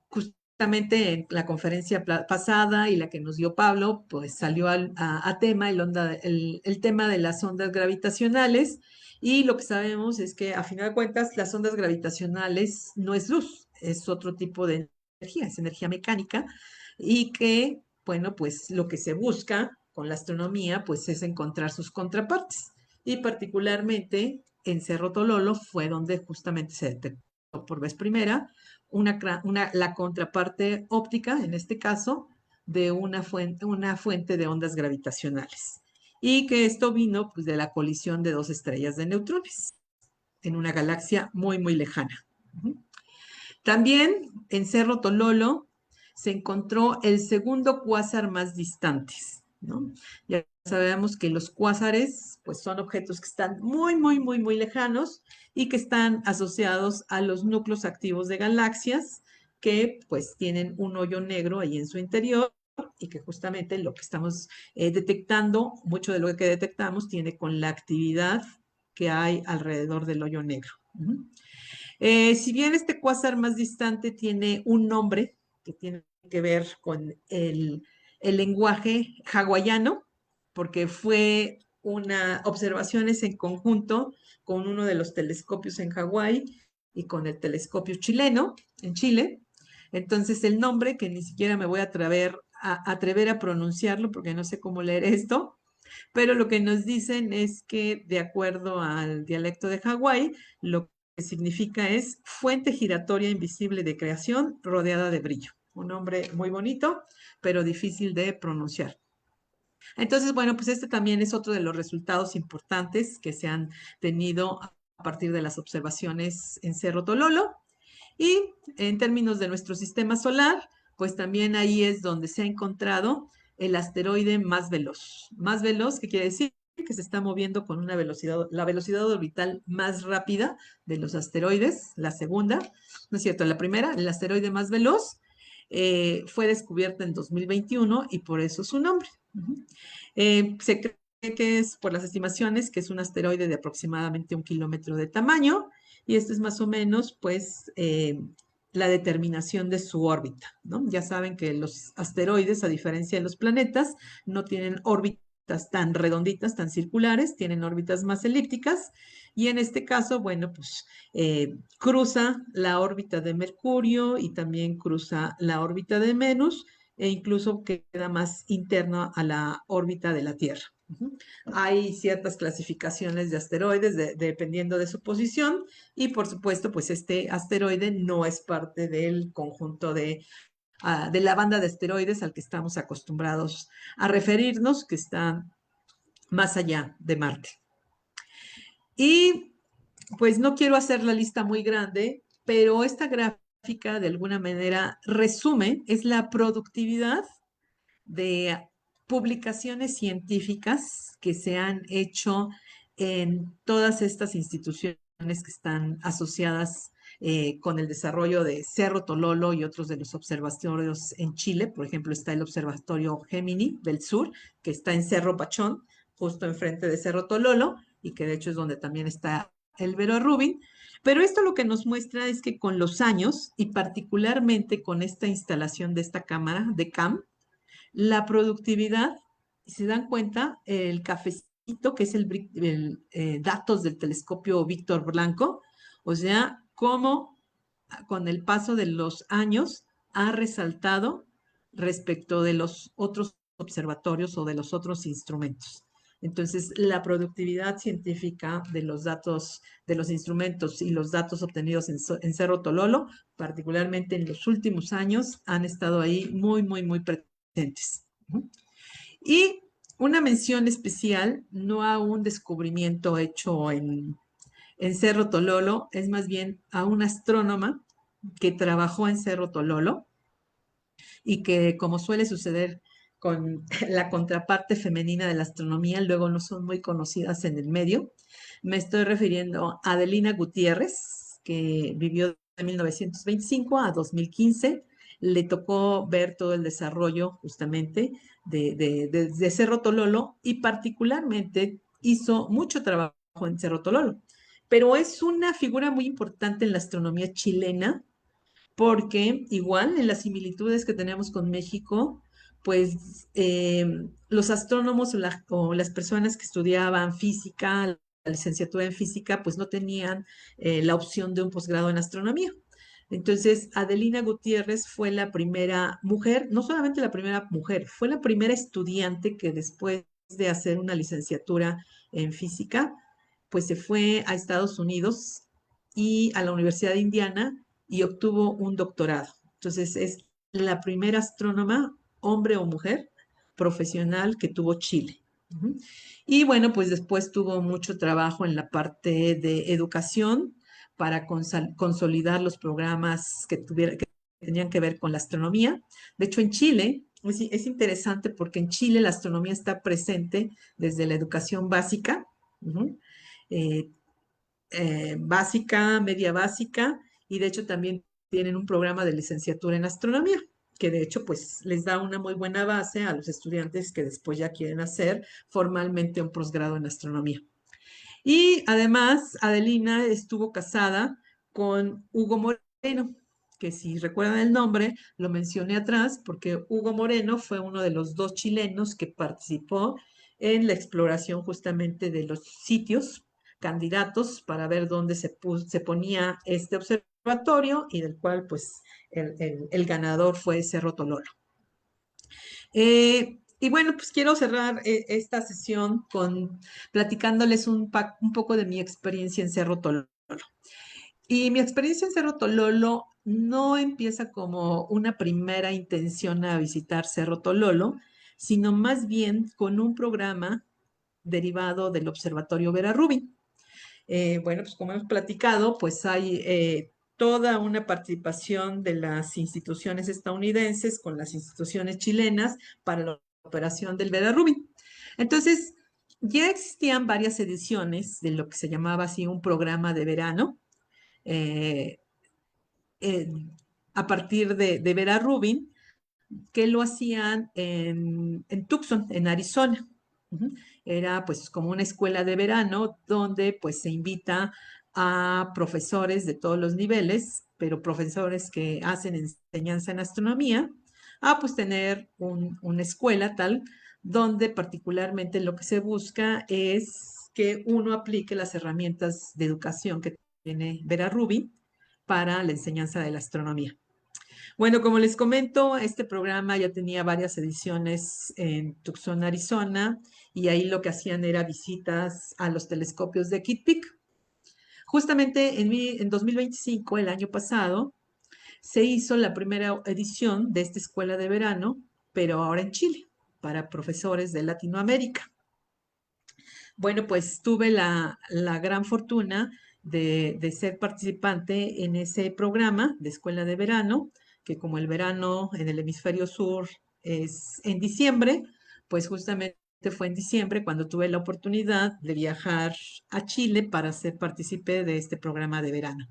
Justamente en la conferencia pasada y la que nos dio Pablo, pues salió a tema el tema de las ondas gravitacionales, y lo que sabemos es que a final de cuentas las ondas gravitacionales no es luz, es otro tipo de energía, es energía mecánica, y que, bueno, pues lo que se busca con la astronomía pues es encontrar sus contrapartes, y particularmente en Cerro Tololo fue donde justamente se detectó por vez primera la contraparte óptica, en este caso, de una fuente de ondas gravitacionales. Y que esto vino pues, de la colisión de dos estrellas de neutrones en una galaxia muy, muy lejana. También en Cerro Tololo se encontró el segundo cuásar más distante, ¿no? Ya sabemos que los cuásares pues son objetos que están muy, muy, muy, muy lejanos y que están asociados a los núcleos activos de galaxias que pues tienen un hoyo negro ahí en su interior, y que justamente lo que estamos detectando, mucho de lo que detectamos tiene con la actividad que hay alrededor del hoyo negro. Si bien este cuásar más distante tiene un nombre que tiene que ver con el lenguaje hawaiano, porque fue una observaciones en conjunto con uno de los telescopios en Hawái y con el telescopio chileno en Chile. Entonces el nombre, que ni siquiera me voy a atrever a pronunciarlo porque no sé cómo leer esto, pero lo que nos dicen es que de acuerdo al dialecto de Hawái, lo que significa es fuente giratoria invisible de creación rodeada de brillo. Un nombre muy bonito, pero difícil de pronunciar. Entonces, bueno, pues este también es otro de los resultados importantes que se han tenido a partir de las observaciones en Cerro Tololo. Y en términos de nuestro sistema solar, pues también ahí es donde se ha encontrado el asteroide más veloz. Más veloz, ¿qué quiere decir? Que se está moviendo con una velocidad, la velocidad orbital más rápida de los asteroides, la segunda, no es cierto, la primera, el asteroide más veloz, fue descubierto en 2021 y por eso su nombre. Se cree que es, por las estimaciones, que es un asteroide de aproximadamente 1 kilómetro de tamaño, y esto es más o menos, pues, la determinación de su órbita, ¿no? Ya saben que los asteroides, a diferencia de los planetas, no tienen órbitas tan redonditas, tan circulares, tienen órbitas más elípticas, y en este caso, bueno, pues cruza la órbita de Mercurio y también cruza la órbita de Venus, e incluso queda más interno a la órbita de la Tierra. Hay ciertas clasificaciones de asteroides dependiendo de su posición, y por supuesto, pues este asteroide no es parte del conjunto de la banda de asteroides al que estamos acostumbrados a referirnos, que está más allá de Marte. Y pues no quiero hacer la lista muy grande, pero esta gráfica de alguna manera resume, es la productividad de publicaciones científicas que se han hecho en todas estas instituciones que están asociadas con el desarrollo de Cerro Tololo y otros de los observatorios en Chile. Por ejemplo, está el Observatorio Gemini del Sur, que está en Cerro Pachón, justo enfrente de Cerro Tololo, y que de hecho es donde también está el Vero Rubin. Pero esto lo que nos muestra es que con los años, y particularmente con esta instalación de esta cámara de CAM, la productividad, si se dan cuenta, el cafecito, que es datos del telescopio Víctor Blanco, o sea, cómo con el paso de los años ha resaltado respecto de los otros observatorios o de los otros instrumentos. Entonces, la productividad científica de los datos, de los instrumentos y los datos obtenidos en Cerro Tololo, particularmente en los últimos años, han estado ahí muy, muy, muy presentes. Y una mención especial, no a un descubrimiento hecho en Cerro Tololo, es más bien a una astrónoma que trabajó en Cerro Tololo y que, como suele suceder con la contraparte femenina de la astronomía, luego no son muy conocidas en el medio. Me estoy refiriendo a Adelina Gutiérrez, que vivió de 1925 a 2015. Le tocó ver todo el desarrollo justamente de Cerro Tololo y particularmente hizo mucho trabajo en Cerro Tololo. Pero es una figura muy importante en la astronomía chilena porque igual en las similitudes que tenemos con México, pues los astrónomos o las personas que estudiaban física, la licenciatura en física, pues no tenían la opción de un posgrado en astronomía. Entonces, Adelina Gutiérrez fue la primera mujer, no solamente la primera mujer, fue la primera estudiante que después de hacer una licenciatura en física, pues se fue a Estados Unidos y a la Universidad de Indiana y obtuvo un doctorado. Entonces, es la primera astrónoma, hombre o mujer, profesional que tuvo Chile. Y bueno, pues después tuvo mucho trabajo en la parte de educación para consolidar los programas que tenían que ver con la astronomía. De hecho, en Chile es interesante porque en Chile la astronomía está presente desde la educación básica, uh-huh, eh, básica, media básica, y de hecho también tienen un programa de licenciatura en astronomía, que de hecho pues les da una muy buena base a los estudiantes que después ya quieren hacer formalmente un posgrado en astronomía. Y además, Adelina estuvo casada con Hugo Moreno, que si recuerdan el nombre, lo mencioné atrás, porque Hugo Moreno fue uno de los dos chilenos que participó en la exploración justamente de los sitios candidatos para ver dónde se ponía este observatorio y del cual pues el ganador fue Cerro Tololo. Y bueno, pues quiero cerrar esta sesión con platicándoles un poco de mi experiencia en Cerro Tololo. Y mi experiencia en Cerro Tololo no empieza como una primera intención a visitar Cerro Tololo, sino más bien con un programa derivado del Observatorio Vera Rubin. Bueno, pues como hemos platicado, pues hay toda una participación de las instituciones estadounidenses con las instituciones chilenas para la operación del Vera Rubin. Entonces, ya existían varias ediciones de lo que se llamaba así un programa de verano, eh, eh, a partir de Vera Rubin, que lo hacían en Tucson, en Arizona. Era pues como una escuela de verano donde pues se invita a profesores de todos los niveles, pero profesores que hacen enseñanza en astronomía, a pues tener una escuela tal donde particularmente lo que se busca es que uno aplique las herramientas de educación que tiene Vera Rubin para la enseñanza de la astronomía. Bueno, como les comento, este programa ya tenía varias ediciones en Tucson, Arizona, y ahí lo que hacían era visitas a los telescopios de Kitt Peak. Justamente en 2025, el año pasado, se hizo la primera edición de esta escuela de verano, pero ahora en Chile, para profesores de Latinoamérica. Bueno, pues tuve la gran fortuna de ser participante en ese programa de escuela de verano, que como el verano en el hemisferio sur es en diciembre, pues justamente fue en diciembre cuando tuve la oportunidad de viajar a Chile para ser partícipe de este programa de verano.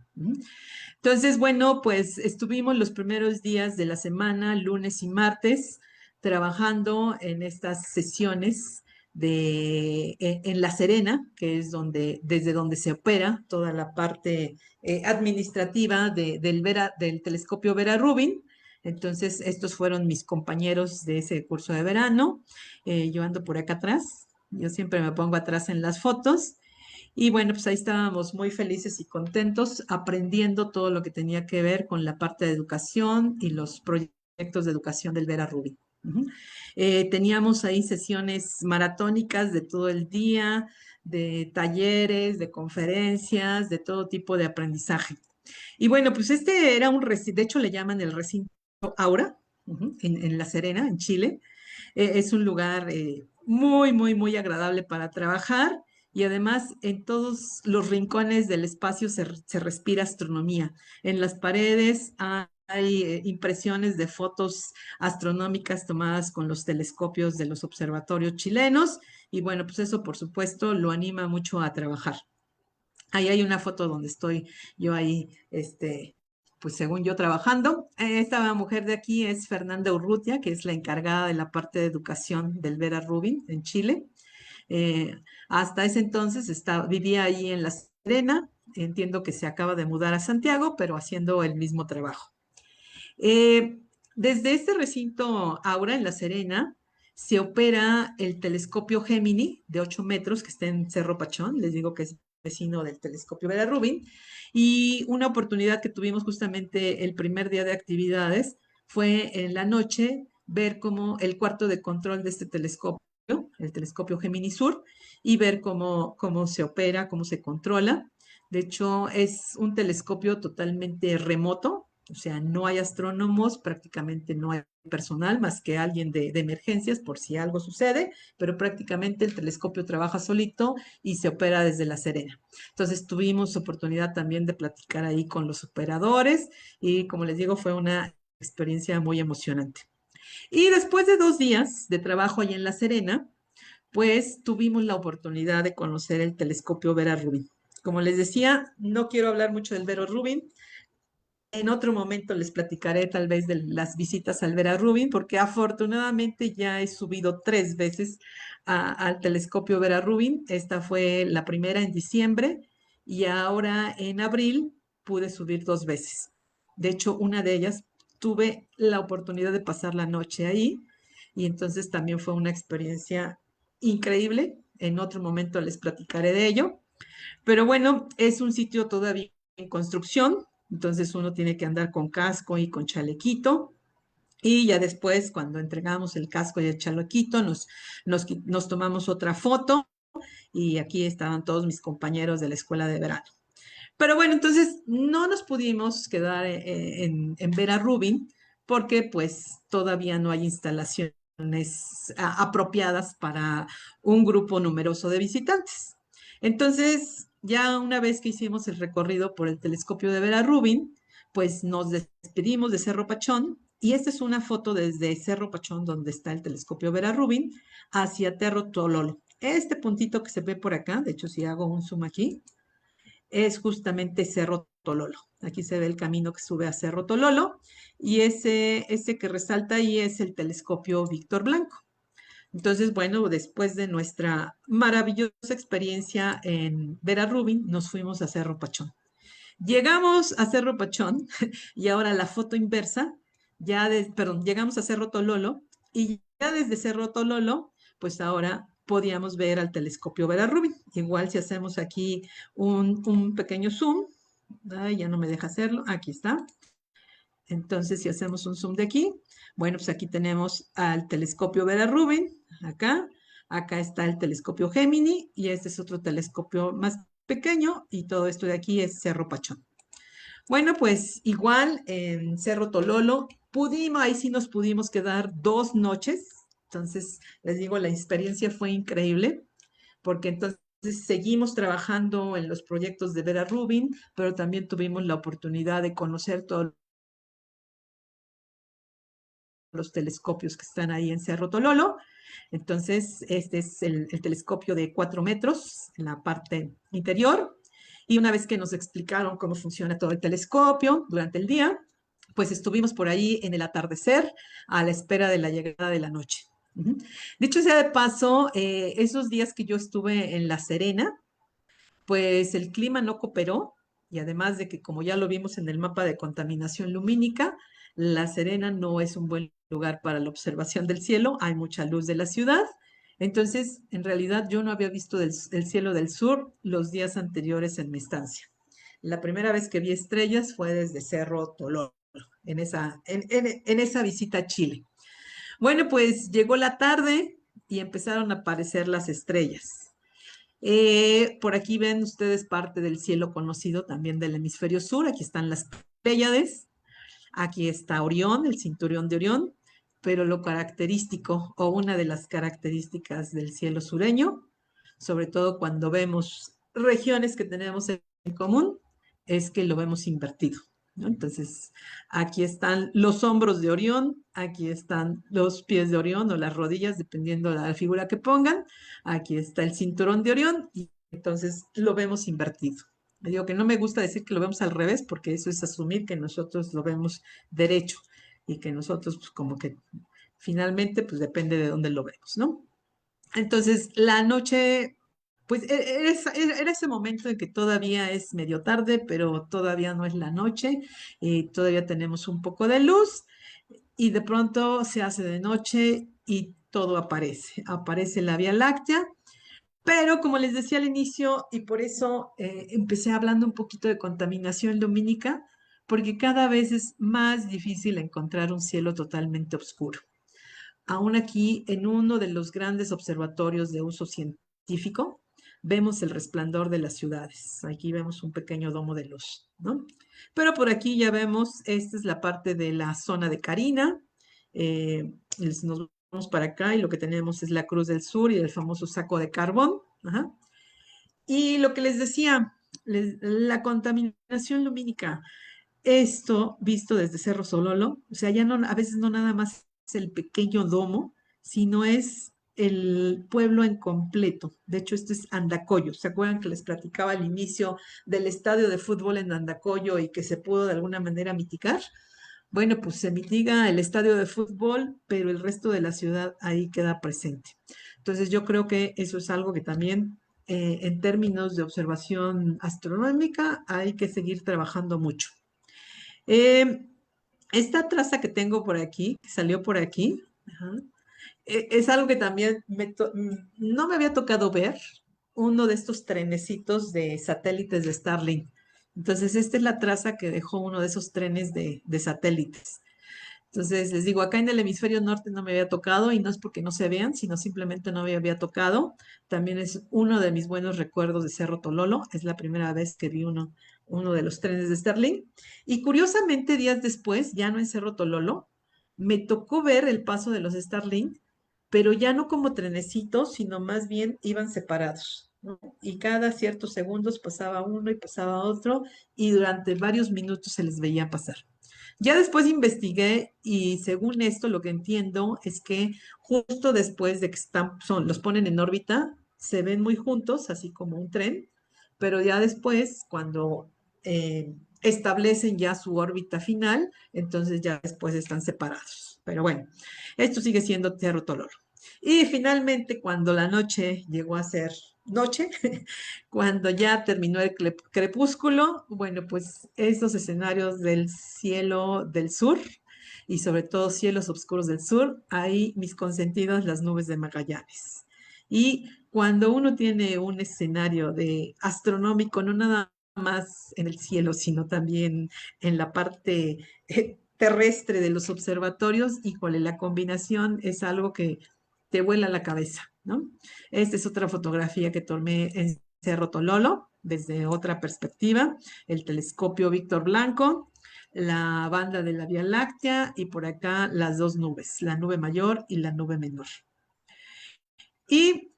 Entonces, bueno, pues estuvimos los primeros días de la semana, lunes y martes, trabajando en estas sesiones en La Serena, que es desde donde se opera toda la parte administrativa del telescopio Vera Rubin. Entonces, estos fueron mis compañeros de ese curso de verano. Yo ando por acá atrás, yo siempre me pongo atrás en las fotos. Y bueno, pues ahí estábamos muy felices y contentos aprendiendo todo lo que tenía que ver con la parte de educación y los proyectos de educación del Vera Rubin. Teníamos ahí sesiones maratónicas de todo el día, de talleres, de conferencias, de todo tipo de aprendizaje. Y bueno, pues este era de hecho le llaman el recinto Aura, en La Serena, en Chile. Es un lugar muy, muy, muy agradable para trabajar y además en todos los rincones del espacio se respira astronomía. En las paredes hay hay impresiones de fotos astronómicas tomadas con los telescopios de los observatorios chilenos y bueno, pues eso por supuesto lo anima mucho a trabajar. Ahí hay una foto donde estoy yo ahí, pues según yo trabajando. Esta mujer de aquí es Fernanda Urrutia, que es la encargada de la parte de educación del Vera Rubin en Chile. Eh, Hasta ese entonces vivía ahí en La Serena. Entiendo que se acaba de mudar a Santiago, pero haciendo el mismo trabajo. Eh, Desde este recinto Aura en La Serena se opera el telescopio Gemini de 8 metros que está en Cerro Pachón, les digo que es vecino del telescopio Vera Rubin, y una oportunidad que tuvimos justamente el primer día de actividades fue en la noche ver cómo el cuarto de control de este telescopio, el telescopio Gemini Sur, y ver cómo se opera, cómo se controla. De hecho, es un telescopio totalmente remoto, o sea, no hay astrónomos, prácticamente no hay personal más que alguien de emergencias por si algo sucede, pero prácticamente el telescopio trabaja solito y se opera desde La Serena. Entonces tuvimos oportunidad también de platicar ahí con los operadores y como les digo, fue una experiencia muy emocionante. Y después de 2 días de trabajo allí en La Serena, pues tuvimos la oportunidad de conocer el telescopio Vera Rubin. Como les decía, no quiero hablar mucho del Vera Rubin, en otro momento les platicaré tal vez de las visitas al Vera Rubin, porque afortunadamente ya he subido 3 veces al telescopio Vera Rubin. Esta fue la primera en diciembre y ahora en abril pude subir 2 veces. De hecho, una de ellas tuve la oportunidad de pasar la noche ahí y entonces también fue una experiencia increíble. En otro momento les platicaré de ello. Pero bueno, es un sitio todavía en construcción, entonces uno tiene que andar con casco y con chalequito. Y ya después, cuando entregamos el casco y el chalequito, nos tomamos otra foto y aquí estaban todos mis compañeros de la escuela de verano. Pero bueno, entonces no nos pudimos quedar en Vera Rubin porque pues todavía no hay instalaciones apropiadas para un grupo numeroso de visitantes. Entonces, ya una vez que hicimos el recorrido por el telescopio de Vera Rubin, pues nos despedimos de Cerro Pachón y esta es una foto desde Cerro Pachón donde está el telescopio Vera Rubin hacia Cerro Tololo. Este puntito que se ve por acá, de hecho si hago un zoom aquí, es justamente Cerro Tololo. Aquí se ve el camino que sube a Cerro Tololo y ese que resalta ahí es el telescopio Víctor Blanco. Entonces, bueno, después de nuestra maravillosa experiencia en Vera Rubin, nos fuimos a Cerro Pachón. Llegamos a Cerro Pachón y ahora la foto inversa, perdón, llegamos a Cerro Tololo y ya desde Cerro Tololo, pues ahora podíamos ver al telescopio Vera Rubin. Igual si hacemos aquí un pequeño zoom, ay, ya no me deja hacerlo, aquí está. Entonces, si hacemos un zoom de aquí, bueno, pues aquí tenemos al telescopio Vera Rubin, acá está el telescopio Gemini y este es otro telescopio más pequeño y todo esto de aquí es Cerro Pachón. Bueno, pues igual en Cerro Tololo ahí sí nos pudimos quedar 2 noches. Entonces, les digo, la experiencia fue increíble porque entonces seguimos trabajando en los proyectos de Vera Rubin, pero también tuvimos la oportunidad de conocer todos los telescopios que están ahí en Cerro Tololo. Entonces, este es el telescopio de 4 metros en la parte interior. Y una vez que nos explicaron cómo funciona todo el telescopio durante el día, pues estuvimos por ahí en el atardecer a la espera de la llegada de la noche. Dicho sea de paso, esos días que yo estuve en La Serena, pues el clima no cooperó y además de que como ya lo vimos en el mapa de contaminación lumínica, La Serena no es un buen lugar para la observación del cielo, hay mucha luz de la ciudad. Entonces, en realidad yo no había visto el cielo del sur los días anteriores en mi estancia. La primera vez que vi estrellas fue desde Cerro Tololo, en esa visita a Chile. Bueno, pues llegó la tarde y empezaron a aparecer las estrellas. Por aquí ven ustedes parte del cielo conocido también del hemisferio sur. Aquí están las Pléyades, aquí está Orión, el cinturón de Orión, pero lo característico o una de las características del cielo sureño, sobre todo cuando vemos regiones que tenemos en común, es que lo vemos invertido. ¿no? Entonces, aquí están los hombros de Orión, aquí están los pies de Orión o las rodillas, dependiendo de la figura que pongan. Aquí está el cinturón de Orión y entonces lo vemos invertido. Me digo que no me gusta decir que lo vemos al revés porque eso es asumir que nosotros lo vemos derecho y que nosotros pues como que finalmente pues depende de dónde lo vemos, ¿no? Entonces, la noche, pues era ese momento en que todavía es medio tarde, pero todavía no es la noche, y todavía tenemos un poco de luz y de pronto se hace de noche y todo aparece. Aparece la Vía Láctea, pero como les decía al inicio, y por eso empecé hablando un poquito de contaminación lumínica, porque cada vez es más difícil encontrar un cielo totalmente oscuro. Aún aquí, en uno de los grandes observatorios de uso científico, vemos el resplandor de las ciudades. Aquí vemos un pequeño domo de luz, ¿no? Pero por aquí ya vemos, esta es la parte de la zona de Carina. Nos vamos para acá y lo que tenemos es la Cruz del Sur y el famoso saco de carbón. Ajá. Y lo que les decía, la contaminación lumínica. Esto visto desde Cerro Sololo, o sea, ya no, a veces no nada más es el pequeño domo, sino es el pueblo en completo. De hecho, esto es Andacollo. ¿Se acuerdan que les platicaba al inicio del estadio de fútbol en Andacollo y que se pudo de alguna manera mitigar? Bueno, pues se mitiga el estadio de fútbol, pero el resto de la ciudad ahí queda presente. Entonces, yo creo que eso es algo que también, en términos de observación astronómica, hay que seguir trabajando mucho. Eh, esta traza que tengo por aquí, que salió por aquí, ajá, es algo que también no me había tocado ver, uno de estos trenecitos de satélites de Starlink. Entonces, esta es la traza que dejó uno de esos trenes de satélites. Entonces, les digo, acá en el hemisferio norte no me había tocado y no es porque no se vean, sino simplemente no me había tocado. También es uno de mis buenos recuerdos de Cerro Tololo. Es la primera vez que vi uno de los trenes de Starlink. Y curiosamente, días después, ya no en Cerro Tololo, me tocó ver el paso de los Starlink, pero ya no como trenecitos, sino más bien iban separados, ¿no? Y cada ciertos segundos pasaba uno y pasaba otro, y durante varios minutos se les veía pasar. Ya después investigué y según esto lo que entiendo es que justo después de que los ponen en órbita, se ven muy juntos, así como un tren, pero ya después, cuando establecen ya su órbita final, entonces ya después están separados. Pero bueno, esto sigue siendo Cerro Tololo. Y finalmente, cuando la noche llegó a ser noche, cuando ya terminó el crepúsculo, bueno, pues esos escenarios del cielo del sur y sobre todo cielos oscuros del sur, ahí mis consentidos, las nubes de Magallanes. Y cuando uno tiene un escenario de astronómico, no nada más en el cielo, sino también en la parte terrestre de los observatorios, híjole, la combinación es algo que te vuela la cabeza, ¿no? Esta es otra fotografía que tomé en Cerro Tololo, desde otra perspectiva, el telescopio Víctor Blanco, la banda de la Vía Láctea y por acá las dos nubes, la nube mayor y la nube menor. Y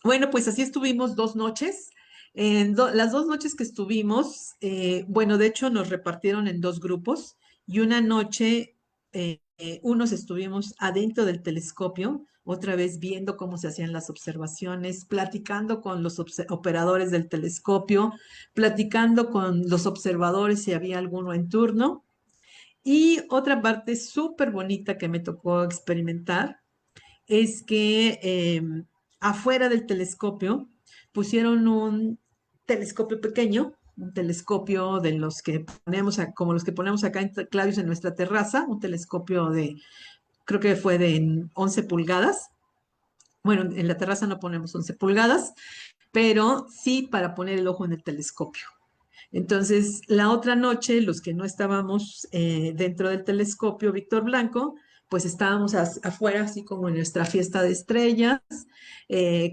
bueno, pues así estuvimos 2 noches. Las 2 noches que estuvimos, bueno, de hecho nos repartieron en 2 grupos y una noche unos estuvimos adentro del telescopio, otra vez viendo cómo se hacían las observaciones, platicando con los operadores del telescopio, platicando con los observadores si había alguno en turno. Y otra parte súper bonita que me tocó experimentar es que afuera del telescopio pusieron un telescopio pequeño, un telescopio de los que ponemos, como los que ponemos acá en Clavius en nuestra terraza, un telescopio creo que fue de 11 pulgadas. Bueno, en la terraza no ponemos 11 pulgadas, pero sí para poner el ojo en el telescopio. Entonces, la otra noche, los que no estábamos dentro del telescopio Víctor Blanco, pues estábamos afuera, así como en nuestra fiesta de estrellas,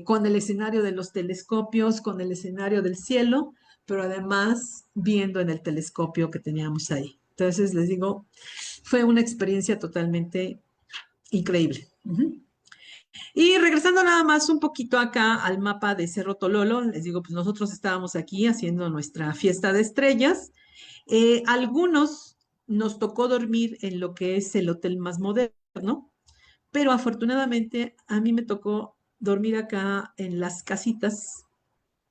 con el escenario de los telescopios, con el escenario del cielo, pero además viendo en el telescopio que teníamos ahí. Entonces, les digo, fue una experiencia totalmente increíble. Ujú. Y regresando nada más un poquito acá al mapa de Cerro Tololo, les digo, pues nosotros estábamos aquí haciendo nuestra fiesta de estrellas Algunos nos tocó dormir en lo que es el hotel más moderno, pero afortunadamente a mí me tocó dormir acá en las casitas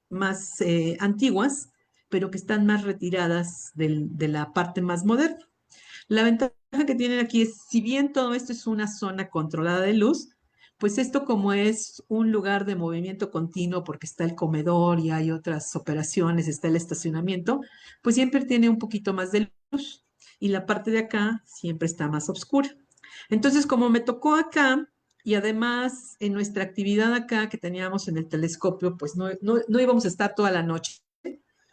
más antiguas, pero que están más retiradas de la parte más moderna. La ventaja que tienen aquí es, si bien todo esto es una zona controlada de luz, pues esto como es un lugar de movimiento continuo porque está el comedor y hay otras operaciones, está el estacionamiento, pues siempre tiene un poquito más de luz y la parte de acá siempre está más oscura. Entonces, como me tocó acá y además en nuestra actividad acá que teníamos en el telescopio, pues no íbamos a estar toda la noche,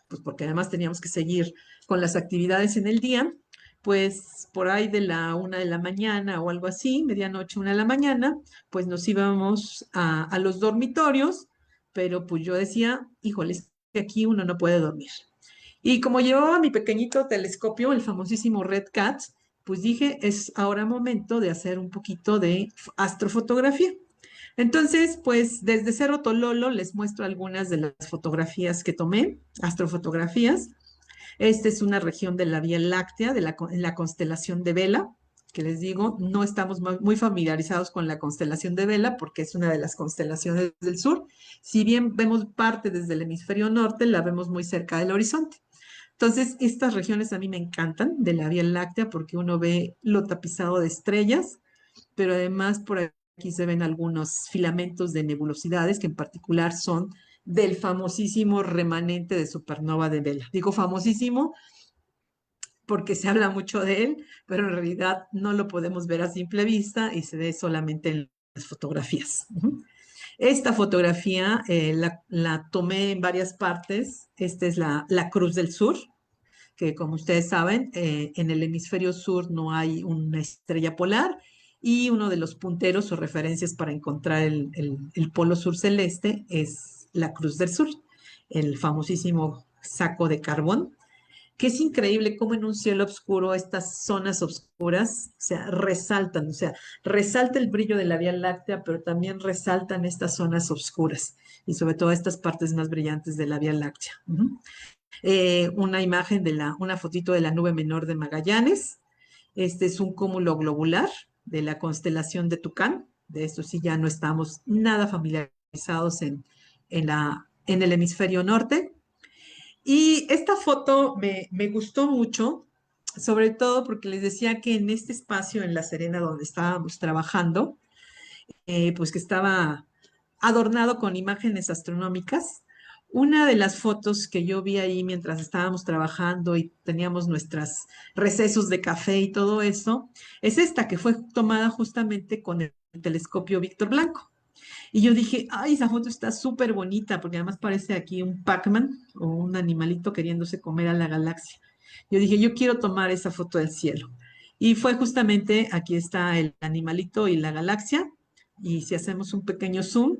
pues porque además teníamos que seguir con las actividades en el día, pues por ahí de la 1 de la mañana o algo así, medianoche, 1 de la mañana, pues nos íbamos a los dormitorios, pero pues yo decía, híjoles, que aquí uno no puede dormir. Y como llevaba mi pequeñito telescopio, el famosísimo Red Cat, pues dije, es ahora momento de hacer un poquito de astrofotografía. Entonces, pues desde Cerro Tololo les muestro algunas de las fotografías que tomé, astrofotografías. Esta es una región de la Vía Láctea, en la constelación de Vela, que les digo, no estamos muy familiarizados con la constelación de Vela porque es una de las constelaciones del sur. Si bien vemos parte desde el hemisferio norte, la vemos muy cerca del horizonte. Entonces, estas regiones a mí me encantan de la Vía Láctea porque uno ve lo tapizado de estrellas, pero además por aquí se ven algunos filamentos de nebulosidades que en particular son del famosísimo remanente de supernova de Vela. Digo famosísimo porque se habla mucho de él, pero en realidad no lo podemos ver a simple vista y se ve solamente en las fotografías. Esta fotografía la tomé en varias partes. Esta es la Cruz del Sur, que como ustedes saben, en el hemisferio sur no hay una estrella polar y uno de los punteros o referencias para encontrar el polo sur celeste es la Cruz del Sur, el famosísimo saco de carbón, que es increíble cómo en un cielo oscuro estas zonas oscuras, o sea, resalta el brillo de la Vía Láctea, pero también resaltan estas zonas oscuras y sobre todo estas partes más brillantes de la Vía Láctea. Una imagen una fotito de la nube menor de Magallanes. Este es un cúmulo globular de la constelación de Tucán. De esto sí ya no estamos nada familiarizados en el hemisferio norte. Y esta foto me gustó mucho, sobre todo porque les decía que en este espacio en La Serena donde estábamos trabajando, pues que estaba adornado con imágenes astronómicas. Una de las fotos que yo vi ahí mientras estábamos trabajando y teníamos nuestros recesos de café y todo eso, es esta que fue tomada justamente con el telescopio Víctor Blanco. Y yo dije, ay, esa foto está súper bonita, porque además parece aquí un Pac-Man o un animalito queriéndose comer a la galaxia. Yo dije, yo quiero tomar esa foto del cielo. Y fue justamente, aquí está el animalito y la galaxia. Y si hacemos un pequeño zoom,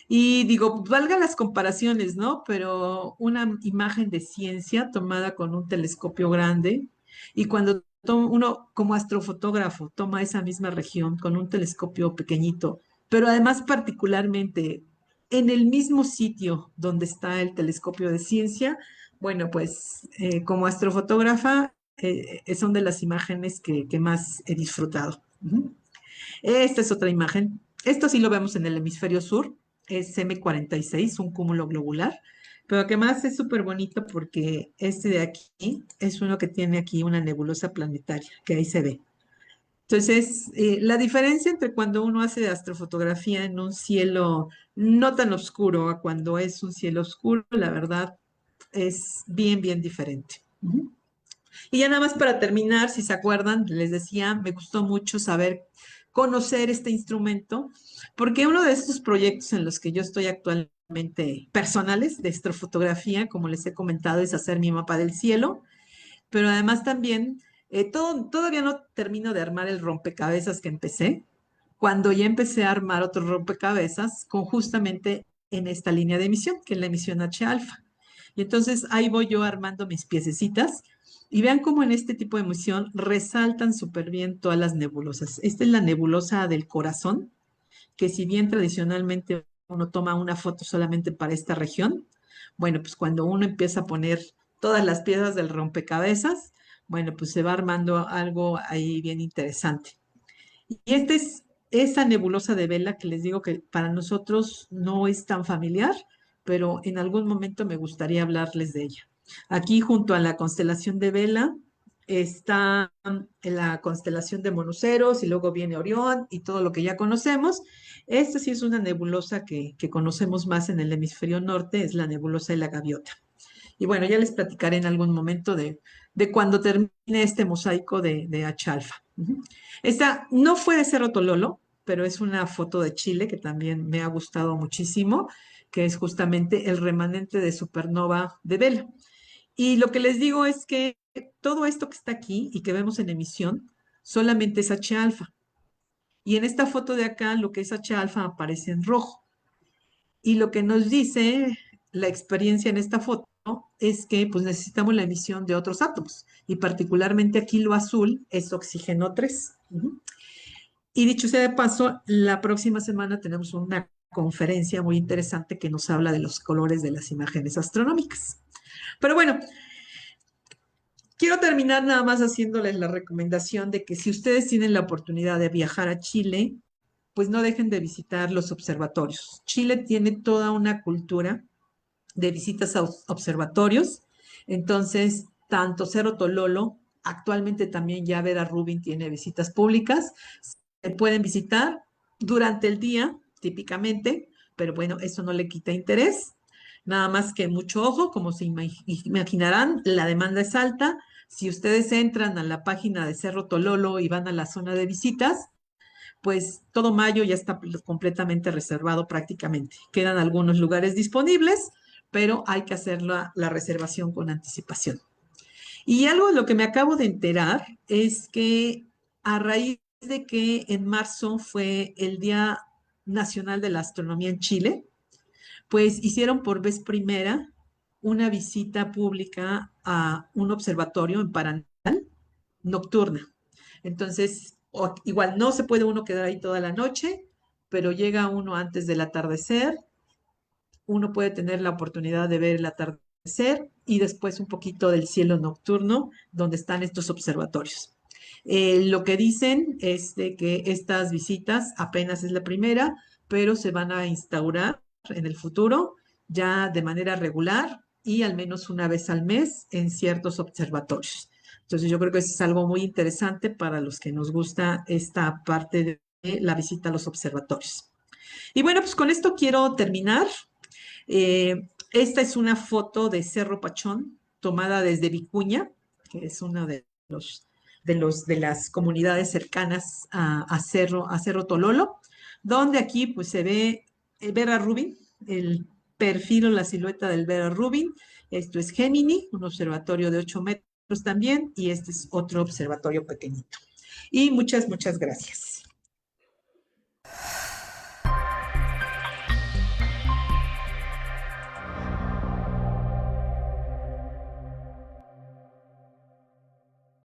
y digo, valga las comparaciones, ¿no? Pero una imagen de ciencia tomada con un telescopio grande y cuando uno como astrofotógrafo toma esa misma región con un telescopio pequeñito, pero además particularmente en el mismo sitio donde está el telescopio de ciencia, bueno, pues como astrofotógrafa son de las imágenes que más he disfrutado. Esta es otra imagen. Esto sí lo vemos en el hemisferio sur, es M46, un cúmulo globular, pero que más es súper bonito porque este de aquí es uno que tiene aquí una nebulosa planetaria, que ahí se ve. Entonces, la diferencia entre cuando uno hace astrofotografía en un cielo no tan oscuro a cuando es un cielo oscuro, la verdad es bien, bien diferente. Y ya nada más para terminar, si se acuerdan, les decía, me gustó mucho saber conocer este instrumento, porque uno de estos proyectos en los que yo estoy actualmente personales de astrofotografía, como les he comentado, es hacer mi mapa del cielo, pero además también todavía no termino de armar el rompecabezas que empecé, cuando ya empecé a armar otro rompecabezas con justamente en esta línea de emisión, que es la emisión H alfa. Y entonces ahí voy yo armando mis piececitas y vean cómo en este tipo de emisión resaltan súper bien todas las nebulosas. Esta es la nebulosa del corazón, que si bien tradicionalmente uno toma una foto solamente para esta región, bueno, pues cuando uno empieza a poner todas las piezas del rompecabezas, bueno, pues se va armando algo ahí bien interesante. Y esta es esa nebulosa de Vela que les digo que para nosotros no es tan familiar, pero en algún momento me gustaría hablarles de ella. Aquí junto a la constelación de Vela está la constelación de Monoceros y luego viene Orión y todo lo que ya conocemos. Esta sí es una nebulosa que conocemos más en el hemisferio norte, es la nebulosa de la Gaviota. Y bueno, ya les platicaré en algún momento de cuando termine este mosaico de H alfa. Esta no fue de Cerro Tololo, pero es una foto de Chile que también me ha gustado muchísimo, que es justamente el remanente de supernova de Vela. Y lo que les digo es que todo esto que está aquí y que vemos en emisión solamente es H alfa. Y en esta foto de acá, lo que es H alfa aparece en rojo. Y lo que nos dice la experiencia en esta foto es que pues necesitamos la emisión de otros átomos y particularmente aquí lo azul es oxígeno 3. Y dicho sea de paso, la próxima semana tenemos una conferencia muy interesante que nos habla de los colores de las imágenes astronómicas. Pero bueno, quiero terminar nada más haciéndoles la recomendación de que si ustedes tienen la oportunidad de viajar a Chile, pues no dejen de visitar los observatorios. Chile tiene toda una cultura de visitas a observatorios. Entonces, tanto Cerro Tololo, actualmente también ya Vera Rubin tiene visitas públicas, se pueden visitar durante el día, típicamente, pero bueno, eso no le quita interés. Nada más que mucho ojo, como se imaginarán, la demanda es alta. Si ustedes entran a la página de Cerro Tololo y van a la zona de visitas, pues todo mayo ya está completamente reservado prácticamente. Quedan algunos lugares disponibles, pero hay que hacer la reservación con anticipación. Y algo de lo que me acabo de enterar es que a raíz de que en marzo fue el Día Nacional de la Astronomía en Chile, pues hicieron por vez primera una visita pública a un observatorio en Paraná nocturna. Entonces, igual no se puede uno quedar ahí toda la noche, pero llega uno antes del atardecer, uno puede tener la oportunidad de ver el atardecer y después un poquito del cielo nocturno donde están estos observatorios. Lo que dicen es de que estas visitas apenas es la primera, pero se van a instaurar en el futuro ya de manera regular y al menos una vez al mes en ciertos observatorios. Entonces yo creo que eso es algo muy interesante para los que nos gusta esta parte de la visita a los observatorios. Y bueno, pues con esto quiero terminar. Esta es una foto de Cerro Pachón tomada desde Vicuña, que es una de las comunidades cercanas a Cerro Tololo, donde aquí pues se ve Vera Rubin, el perfil o la silueta del Vera Rubin. Esto es Gemini, un observatorio de 8 metros también, y este es otro observatorio pequeñito. Y muchas, muchas gracias.